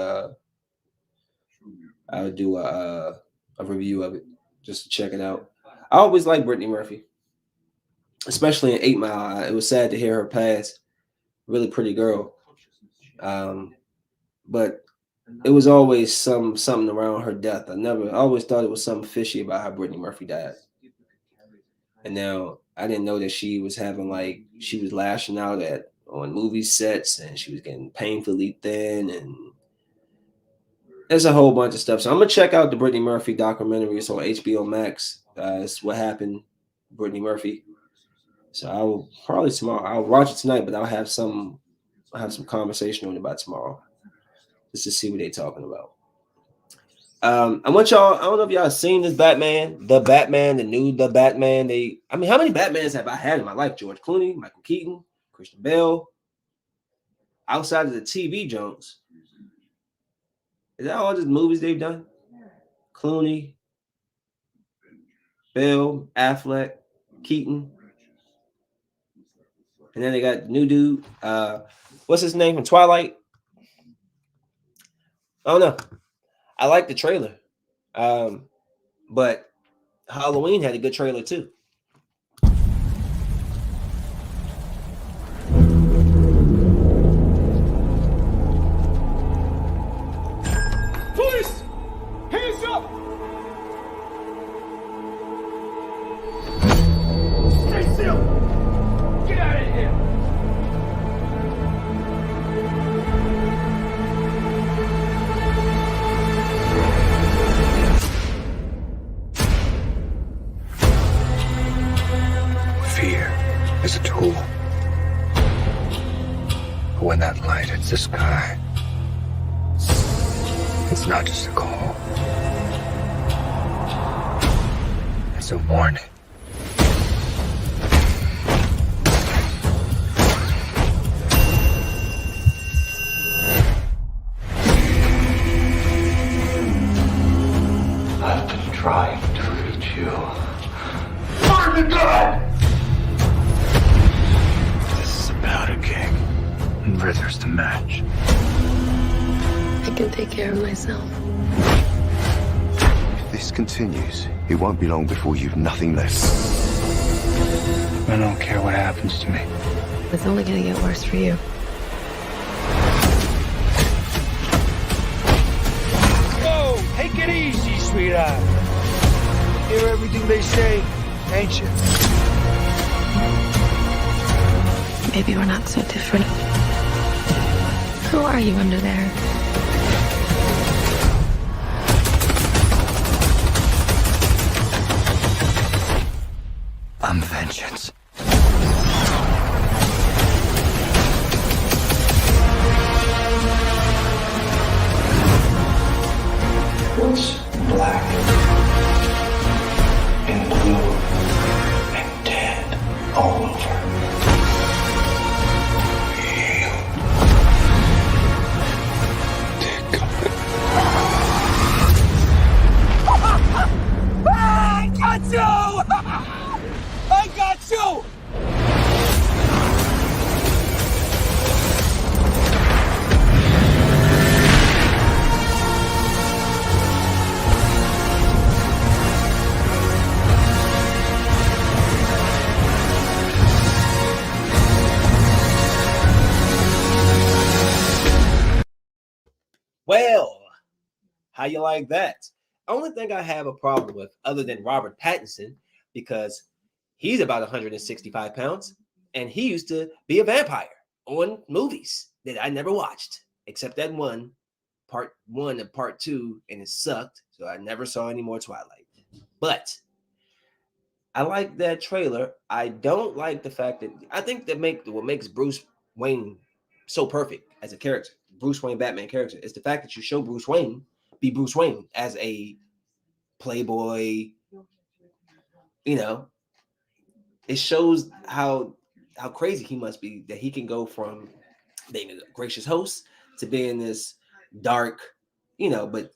S1: I'll do a review of it just to check it out. I always like Brittany Murphy, especially in 8 Mile. It was sad to hear her pass. Really pretty girl, but it was always something around her death. I always thought it was something fishy about how Brittany Murphy died. And now I didn't know that she was lashing out on movie sets and she was getting painfully thin and there's a whole bunch of stuff. So I'm gonna check out the Brittany Murphy documentary. It's on HBO Max. It's What Happened, Brittany Murphy. So I will probably tomorrow. I'll watch it tonight, but I'll have some conversation on it by tomorrow, just to see what they're talking about. I want y'all. I don't know if y'all seen this Batman, the new The Batman. How many Batmans have I had in my life? George Clooney, Michael Keaton, Christian Bale. Outside of the TV Jones, is that all just movies they've done? Clooney, Bale, Affleck, Keaton, and then they got the new dude. What's his name from Twilight? I don't know. I like the trailer, but Halloween had a good trailer too.
S6: Police! Hands up! Stay still! Get out of here!
S7: Fear is a tool. But when that light hits the sky, it's not just a call. It's a warning. I've been trying to reach you. Burn the gun! This is about a king, and Rither's the match.
S8: I can take care of myself.
S9: If this continues, it won't be long before you've nothing left.
S7: I don't care what happens to me.
S8: It's only gonna get worse for you.
S6: Whoa! Take it easy, sweetheart. Hear everything they say, ain't you?
S8: Maybe we're not so different. Who are you under there?
S7: I'm vengeance. What's black and blue and dead all over? You. Dick.
S6: I got you! I got you!
S1: Well, how you like that? Only thing I have a problem with, other than Robert Pattinson, because he's about 165 pounds, and he used to be a vampire on movies that I never watched, except that one, part 1 and part 2, and it sucked, so I never saw any more Twilight. But I like that trailer. I don't like the fact that I think what makes Bruce Wayne so perfect as a character, Bruce Wayne Batman character, is the fact that you show Bruce Wayne be Bruce Wayne as a playboy. You know, it shows how crazy he must be that he can go from being a gracious host to being this dark, but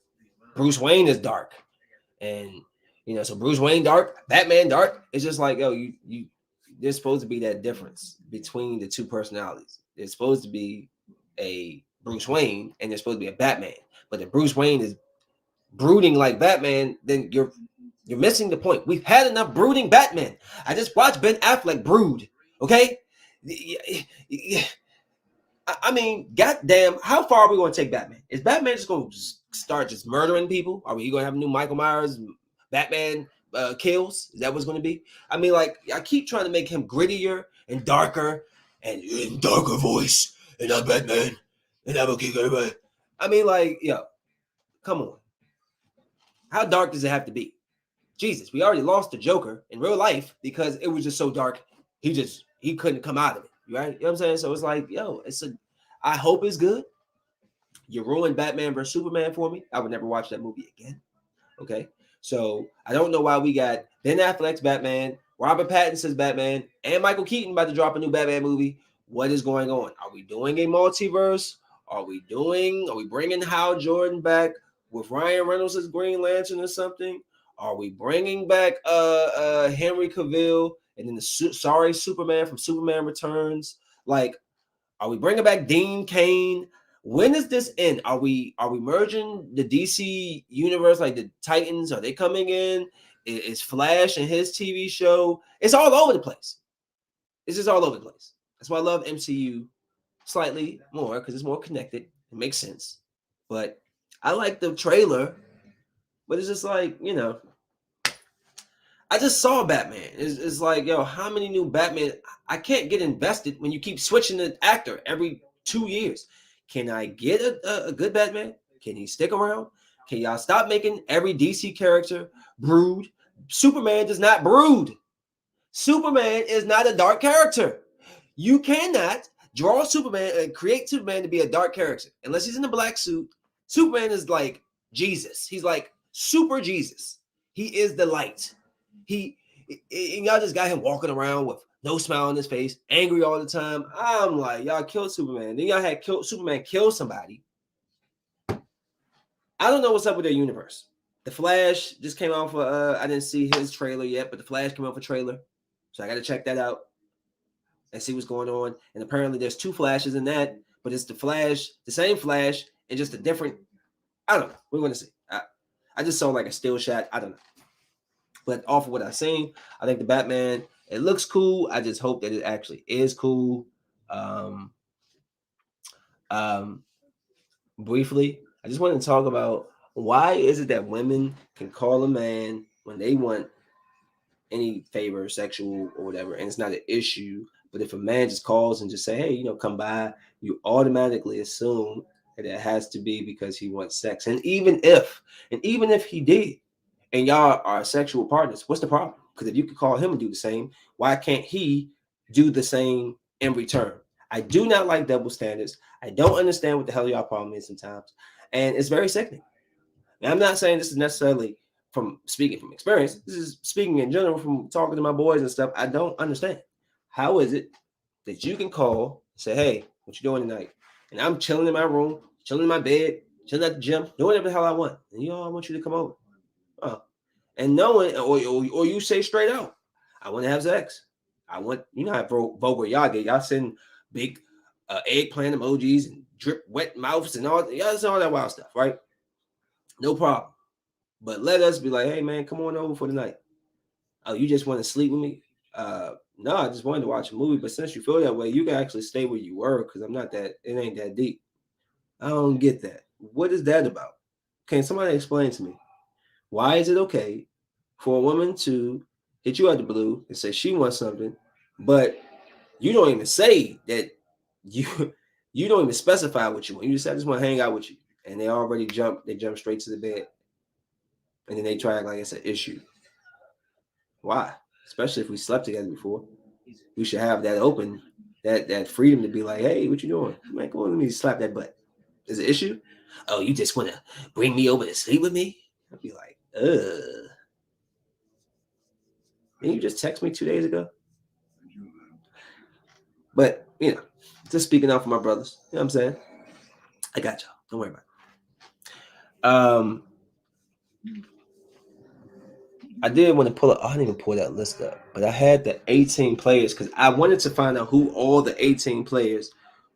S1: Bruce Wayne is dark. And so Bruce Wayne dark, Batman dark. It's just like, there's supposed to be that difference between the two personalities. There's supposed to be a Bruce Wayne and there's supposed to be a Batman. But the Bruce Wayne is brooding like Batman, then you're missing the point. We've had enough brooding Batman. I just watched Ben Affleck brood. Okay, I mean, goddamn, how far are we going to take Batman? Is Batman just going to start just murdering people? Are we going to have a new Michael Myers Batman kills? Is that what's going to be? I mean, like, I keep trying to make him grittier and darker and in darker voice, and I'm Batman, and I'm okay, everybody. I mean, like, yo, come on. How dark does it have to be? Jesus, we already lost the Joker in real life because it was just so dark. He couldn't come out of it. Right? You know what I'm saying? So it's like, yo, I hope it's good. You ruined Batman vs. Superman for me. I would never watch that movie again. Okay. So I don't know why we got Ben Affleck's Batman, Robert Pattinson's Batman, and Michael Keaton about to drop a new Batman movie. What is going on? Are we doing a multiverse? Are we bringing Hal Jordan back with Ryan Reynolds as Green Lantern or something? Are we bringing back Henry Cavill and then the Superman from Superman Returns? Like, are we bringing back Dean Cain? When does this end? Are we merging the DC universe, like the Titans? Are they coming in? Is Flash and his TV show? It's all over the place. It's just all over the place. That's why I love MCU slightly more, because it's more connected. It makes sense. But I like the trailer, but it's just like, you know, I just saw Batman. It's like, yo, how many new Batman? I can't get invested when you keep switching the actor every 2 years. Can I get a good Batman? Can he stick around? Can y'all stop making every DC character brood? Superman does not brood. Superman is not a dark character. You cannot draw Superman and create Superman to be a dark character unless he's in a black suit. Superman is like Jesus. He's like super Jesus. He is the light. And y'all just got him walking around with no smile on his face, angry all the time. I'm like, y'all killed Superman. Then y'all had Superman kill somebody. I don't know what's up with their universe. The Flash just came out for I didn't see his trailer yet, but the Flash came out for trailer. So I got to check that out and see what's going on. And apparently there's 2 Flashes in that, but it's the Flash, the same Flash, and just a different, I don't know. We're going to see. I just saw like a still shot. I don't know. But off of what I've seen, I think the Batman, it looks cool. I just hope that it actually is cool. Briefly, I just want to talk about why is it that women can call a man when they want any favor, sexual or whatever, and it's not an issue. But if a man just calls and just say, hey, you know, come by, you automatically assume that it has to be because he wants sex. And even if he did, and y'all are sexual partners, what's the problem? Because if you could call him and do the same, why can't he do the same in return? I do not like double standards. I don't understand what the hell y'all problem is sometimes. And it's very sickening. And I'm not saying this is necessarily from speaking from experience. This is speaking in general from talking to my boys and stuff. I don't understand. How is it that you can call and say, hey, what you doing tonight? And I'm chilling in my room, chilling in my bed, chilling at the gym, doing whatever the hell I want. And I want you to come over. And knowing, or you say straight out, I want to have sex. I want, you know how vulgar y'all get. Y'all send big eggplant emojis and drip wet mouths and all that wild stuff, right? No problem. But let us be like, hey man, come on over for the night. Oh, you just want to sleep with me? No, I just wanted to watch a movie. But since you feel that way, you can actually stay where you were because it ain't that deep. I don't get that. What is that about? Can somebody explain to me? Why is it okay for a woman to hit you out the blue and say she wants something, but you don't even say that you don't even specify what you want. You just say, I just want to hang out with you. And they already jump straight to the bed. And then they try like it's an issue. Why? Especially if we slept together before. We should have that open, that freedom to be like, hey, what you doing? Man, come on, let me slap that butt. Is it an issue? Oh, you just want to bring me over to sleep with me? I'd be like, didn't you just text me 2 days ago? But, you know, just speaking out for my brothers. You know what I'm saying? I got y'all. Don't worry about it. I did want to pull up. I didn't even pull that list up. But I had the 18 players because I wanted to find out who all the 18 players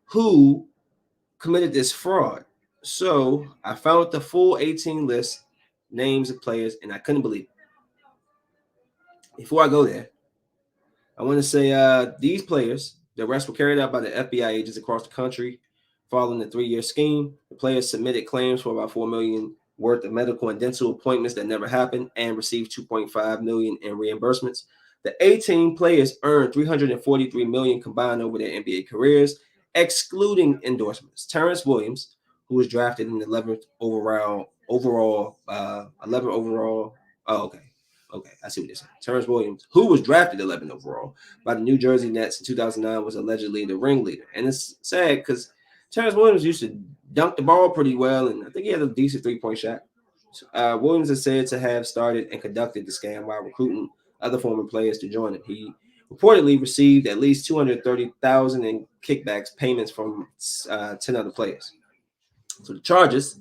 S1: who committed this fraud. So I found the full 18 list. names of players, and I couldn't believe it. Before I go there, I want to say these players, the arrests were carried out by the FBI agents across the country following the 3-year scheme. The players submitted claims for about $4 million worth of medical and dental appointments that never happened and received $2.5 million in reimbursements. The 18 players earned $343 million combined over their NBA careers, excluding endorsements. Terrence Williams, who was drafted in the 11th overall. Oh, okay. Okay, I see what you're saying. Terrence Williams, who was drafted 11th overall by the New Jersey Nets in 2009, was allegedly the ringleader. And it's sad because Terrence Williams used to dunk the ball pretty well, and I think he had a decent three-point shot. Williams is said to have started and conducted the scam while recruiting other former players to join it. He reportedly received at least $230,000 in kickbacks payments from 10 other players. So the charges.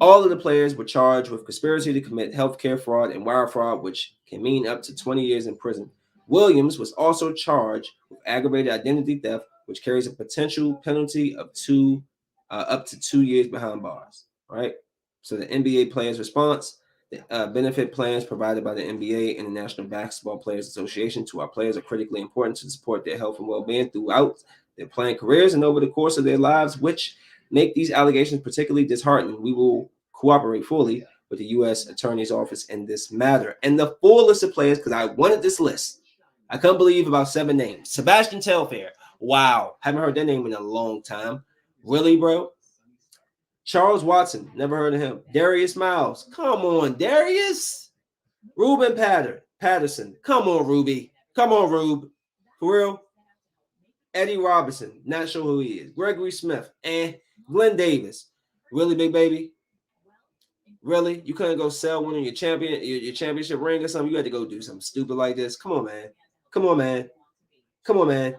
S1: All of the players were charged with conspiracy to commit healthcare fraud and wire fraud, which can mean up to 20 years in prison. Williams was also charged with aggravated identity theft, which carries a potential penalty of up to 2 years behind bars. All right. So the NBA players' response: the benefit plans provided by the NBA and the National Basketball Players Association to our players are critically important to support their health and well-being throughout their playing careers and over the course of their lives, which make these allegations particularly disheartening. We will cooperate fully with the U.S. Attorney's Office in this matter. And the full list of players, because I wanted this list. I couldn't believe about 7 names. Sebastian Telfair. Wow. Haven't heard that name in a long time. Really, bro? Charles Watson. Never heard of him. Darius Miles. Come on, Darius. Ruben Patterson. Come on, Ruby. Come on, Rube. For real? Eddie Robinson. Not sure who he is. Gregory Smith. Glenn Davis. Really, big baby? Really? You couldn't go sell one of your championship ring or something? You had to go do something stupid like this? Come on, man. Come on, man. Come on, man.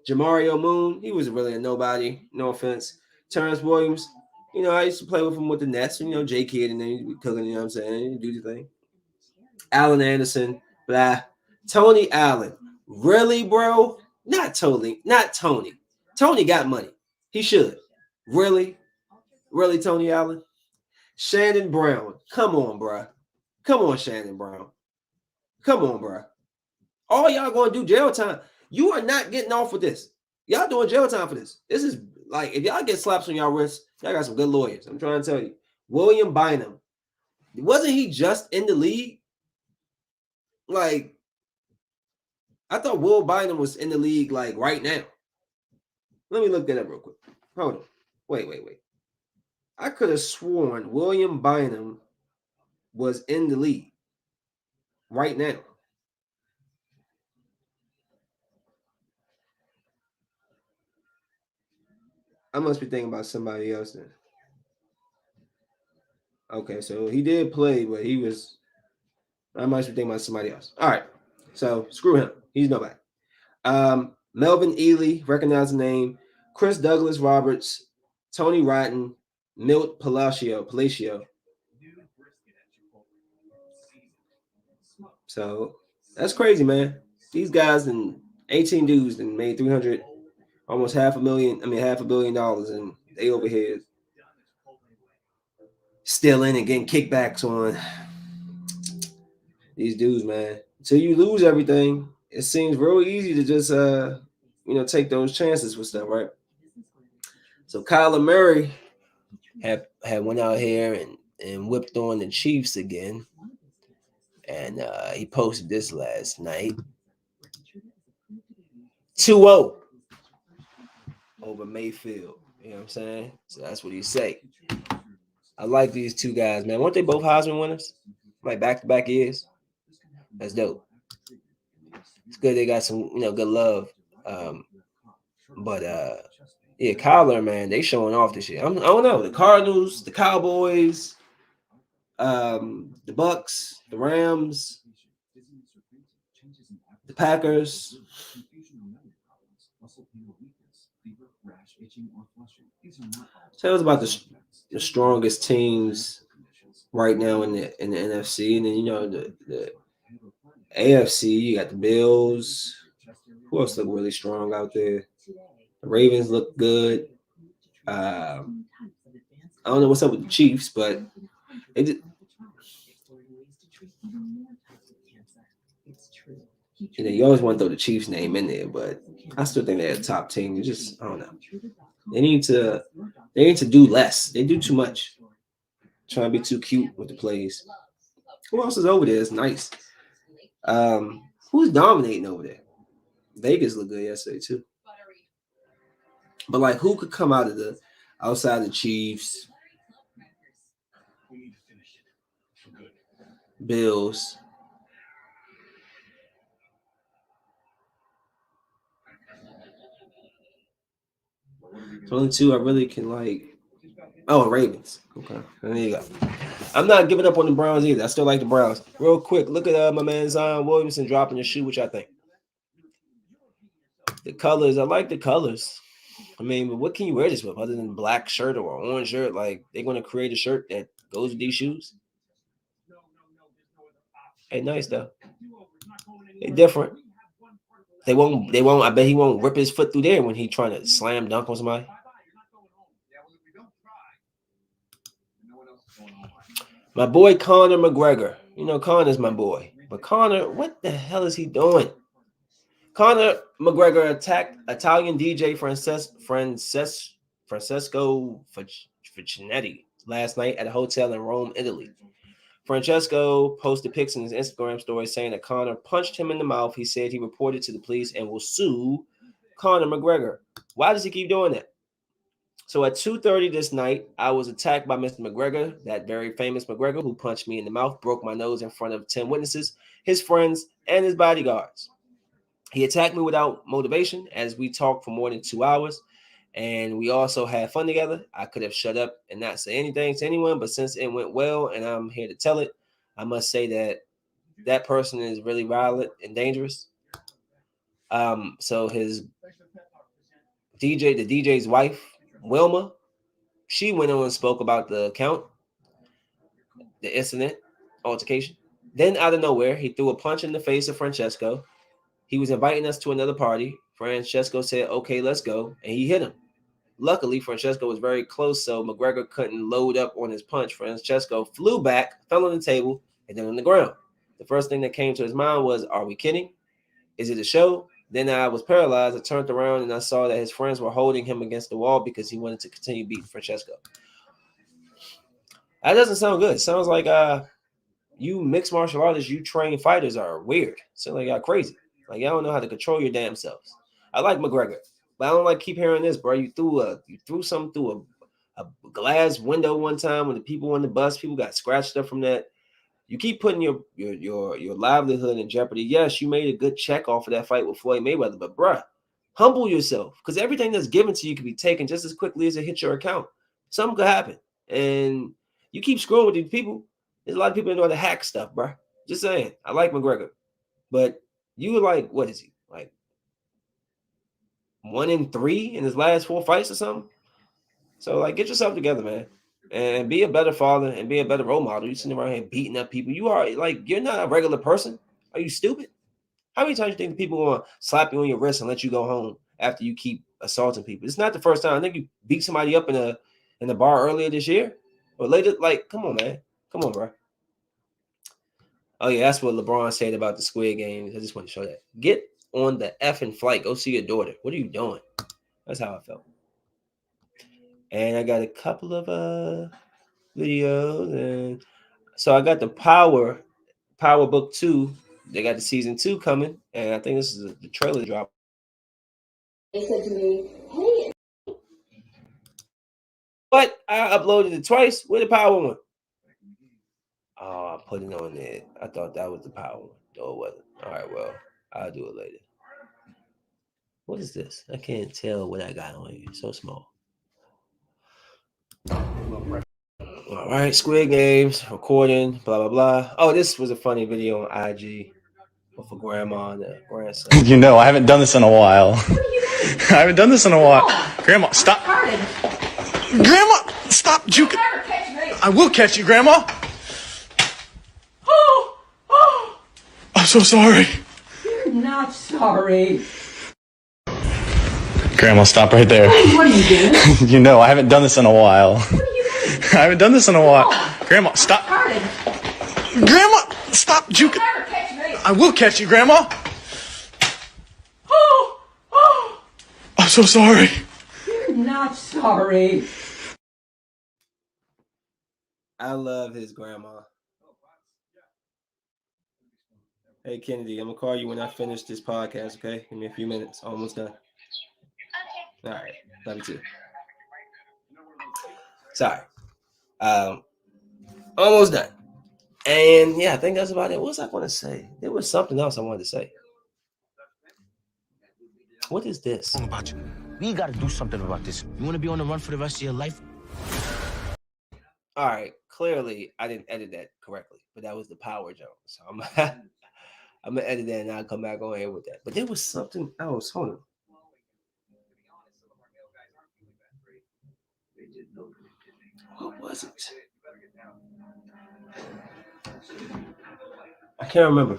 S1: Jamario Moon, he was really a nobody. No offense. Terrence Williams, I used to play with him with the Nets. J Kid, and then you'd be cooking, you know what I'm saying? You do the thing. Allen Anderson, blah. Tony Allen. Really, bro? Not Tony. Tony got money. He should. Really? Really, Tony Allen? Shannon Brown. Come on, bruh. Come on, Shannon Brown. Come on, bruh. All y'all going to do jail time. You are not getting off with this. Y'all doing jail time for this. This is like, if y'all get slaps on y'all wrists, y'all got some good lawyers. I'm trying to tell you. William Bynum. Wasn't he just in the league? Like, I thought Will Bynum was in the league, like, right now. Let me look that up real quick. Hold on. Wait. I could have sworn William Bynum was in the league right now. I must be thinking about somebody else then. Okay, so he did play, but I must be thinking about somebody else. All right, so screw him. He's nobody. Melvin Ely, recognize the name. Chris Douglas Roberts, Tony Rotten, Milt Palacio. So that's crazy, man. These guys and 18 dudes and made almost $500 million, $500 million, and they over here stealing and getting kickbacks on these dudes, man. Until you lose everything, it seems real easy to just take those chances with stuff, right? So Kyler Murray had went out here and whipped on the Chiefs again. And he posted this last night. 2-0 over Mayfield. You know what I'm saying? So that's what he say. I like these two guys, man. Weren't they both Heisman winners? Like back-to-back years? That's dope. It's good they got some, good love. But Kyler, man, they showing off this year. I don't know. The Cardinals, the Cowboys, the Bucks, the Rams, the Packers. Tell us about the strongest teams right now in the NFC, and then the AFC. You got the Bills. Who else look really strong out there? The Ravens look good. I don't know what's up with the Chiefs, but You know, you always want to throw the Chiefs name in there, but I still think they're a top team. You just, I don't know. They need to do less. They do too much. Trying to be too cute with the plays. Who else is over there? It's nice. Who's dominating over there? Vegas looked good yesterday too. But like, who could come out of the outside the Chiefs, Bills? There's only two I really can like. Oh, Ravens. Okay, there you go. I'm not giving up on the Browns either. I still like the Browns. Real quick, look at my man Zion Williamson dropping the shoe, which I think. The colors, I like the colors. I mean, but what can you wear this with other than black shirt or orange shirt? Like, they're going to create a shirt that goes with these shoes? Hey, nice though. They're different. They won't, I bet he won't rip his foot through there when he trying to slam dunk on somebody. My boy Conor McGregor. You know, Conor's my boy. But Conor, what the hell is he doing? Conor McGregor attacked Italian DJ Francesco Facchinetti last night at a hotel in Rome, Italy. Francesco posted pics in his Instagram story saying that Conor punched him in the mouth. He said he reported to the police and will sue Conor McGregor. Why does he keep doing that? So at 2:30 this night, I was attacked by Mr. McGregor, that very famous McGregor who punched me in the mouth, broke my nose in front of 10 witnesses, his friends, and his bodyguards. He attacked me without motivation as we talked for more than 2 hours, and we also had fun together. I could have shut up and not say anything to anyone, but since it went well and I'm here to tell it, I must say that that person is really violent and dangerous. So his the DJ's wife, Wilma, she went on and spoke about the account, the incident, altercation. Then out of nowhere, he threw a punch in the face of Francesco. He was inviting us to another party. Francesco said, okay, let's go. And he hit him. Luckily, Francesco was very close, so McGregor couldn't load up on his punch. Francesco flew back, fell on the table, and then on the ground. The first thing that came to his mind was, are we kidding? Is it a show? Then I was paralyzed. I turned around and I saw that his friends were holding him against the wall because he wanted to continue beating Francesco. That doesn't sound good. It sounds like you mixed martial artists, you trained fighters are weird. Sound like y'all crazy. Like y'all don't know how to control your damn selves. I like McGregor, but I don't like keep hearing this, bro. You threw something through a glass window one time when the people on the bus, people got scratched up from that. You keep putting your livelihood in jeopardy. Yes, you made a good check off of that fight with Floyd Mayweather, but bruh, humble yourself because everything that's given to you can be taken just as quickly as it hits your account. Something could happen, and you keep screwing with these people. There's a lot of people that know how to hack stuff, bruh. Just saying. I like McGregor, but you were like, what is he like? 1-3 in his last 4 fights or something. So like, get yourself together, man. And be a better father and be a better role model. You sitting around here beating up people. You are like, you're not a regular person. Are you stupid? How many times do you think people are going to slap you on your wrist and let you go home after you keep assaulting people? It's not the first time. I think you beat somebody up in a bar earlier this year or later. Like, come on, man. Come on, bro. Oh, yeah, that's what LeBron said about the Squid Games. I just want to show that. Get on the effing flight. Go see your daughter. What are you doing? That's how I felt. And I got a couple of videos, and so I got the Power Book 2. They got the season 2 coming, and I think this is the trailer drop.
S3: They said to me, "Hey."
S1: But I uploaded it twice. Where the Power one? Oh, I put it on there. I thought that was the Power one. No, it wasn't. All right, well, I'll do it later. What is this? I can't tell what I got on here. It's so small. All right, Squid Games, recording, blah, blah, blah. Oh, this was a funny video on IG with a grandma and a grandson.
S10: You know, I haven't done this in a while. I haven't done this in a while. Grandma, stop. Grandma, stop juking. I will catch you, Grandma. I'm so sorry.
S11: You're not sorry.
S10: Grandma, stop right there.
S11: What are you doing?
S10: You know, I haven't done this in a while.
S11: What are you doing?
S10: I haven't done this in a while. Grandma, stop. Grandma, stop juking. I will catch you, Grandma. I'm so sorry.
S11: You're not sorry.
S1: I love his grandma. Hey, Kennedy, I'm going to call you when I finish this podcast, okay? Give me a few minutes. Almost done. Okay. All right. Love you too. Sorry. Almost done. And yeah, I think that's about it. What was I going to say? There was something else I wanted to say. What is this?
S12: About you. We got to do something about this. You want to be on the run for the rest of your life?
S1: All right. Clearly, I didn't edit that correctly, but that was the power jump. So I'm going to edit that and I'll come back on here with that. But there was something else. Hold on. What was it? I can't remember.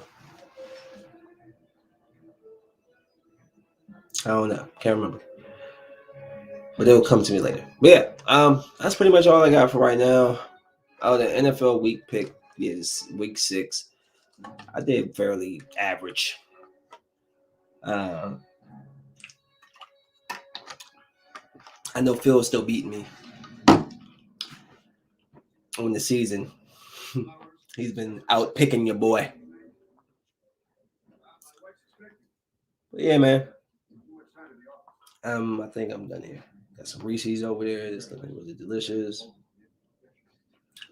S1: I don't know. Can't remember. But it'll come to me later. But yeah, that's pretty much all I got for right now. Oh, the NFL week pick is week 6. I did fairly average. I know Phil's still beating me on the season. He's been out picking your boy. But yeah, man. I think I'm done here. Got some Reese's over there. It's looking really delicious.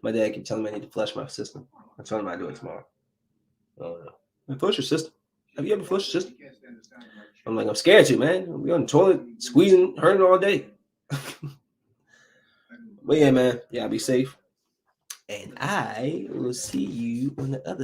S1: My dad keeps telling me I need to flush my system. I told him I'd do it tomorrow. I don't know. Flush your system. Have you ever flushed your system? I'm like, I'm scared to, man. I'll be on the toilet, squeezing, hurting all day. But yeah, man. Yeah, be safe. And I will see you on the other side.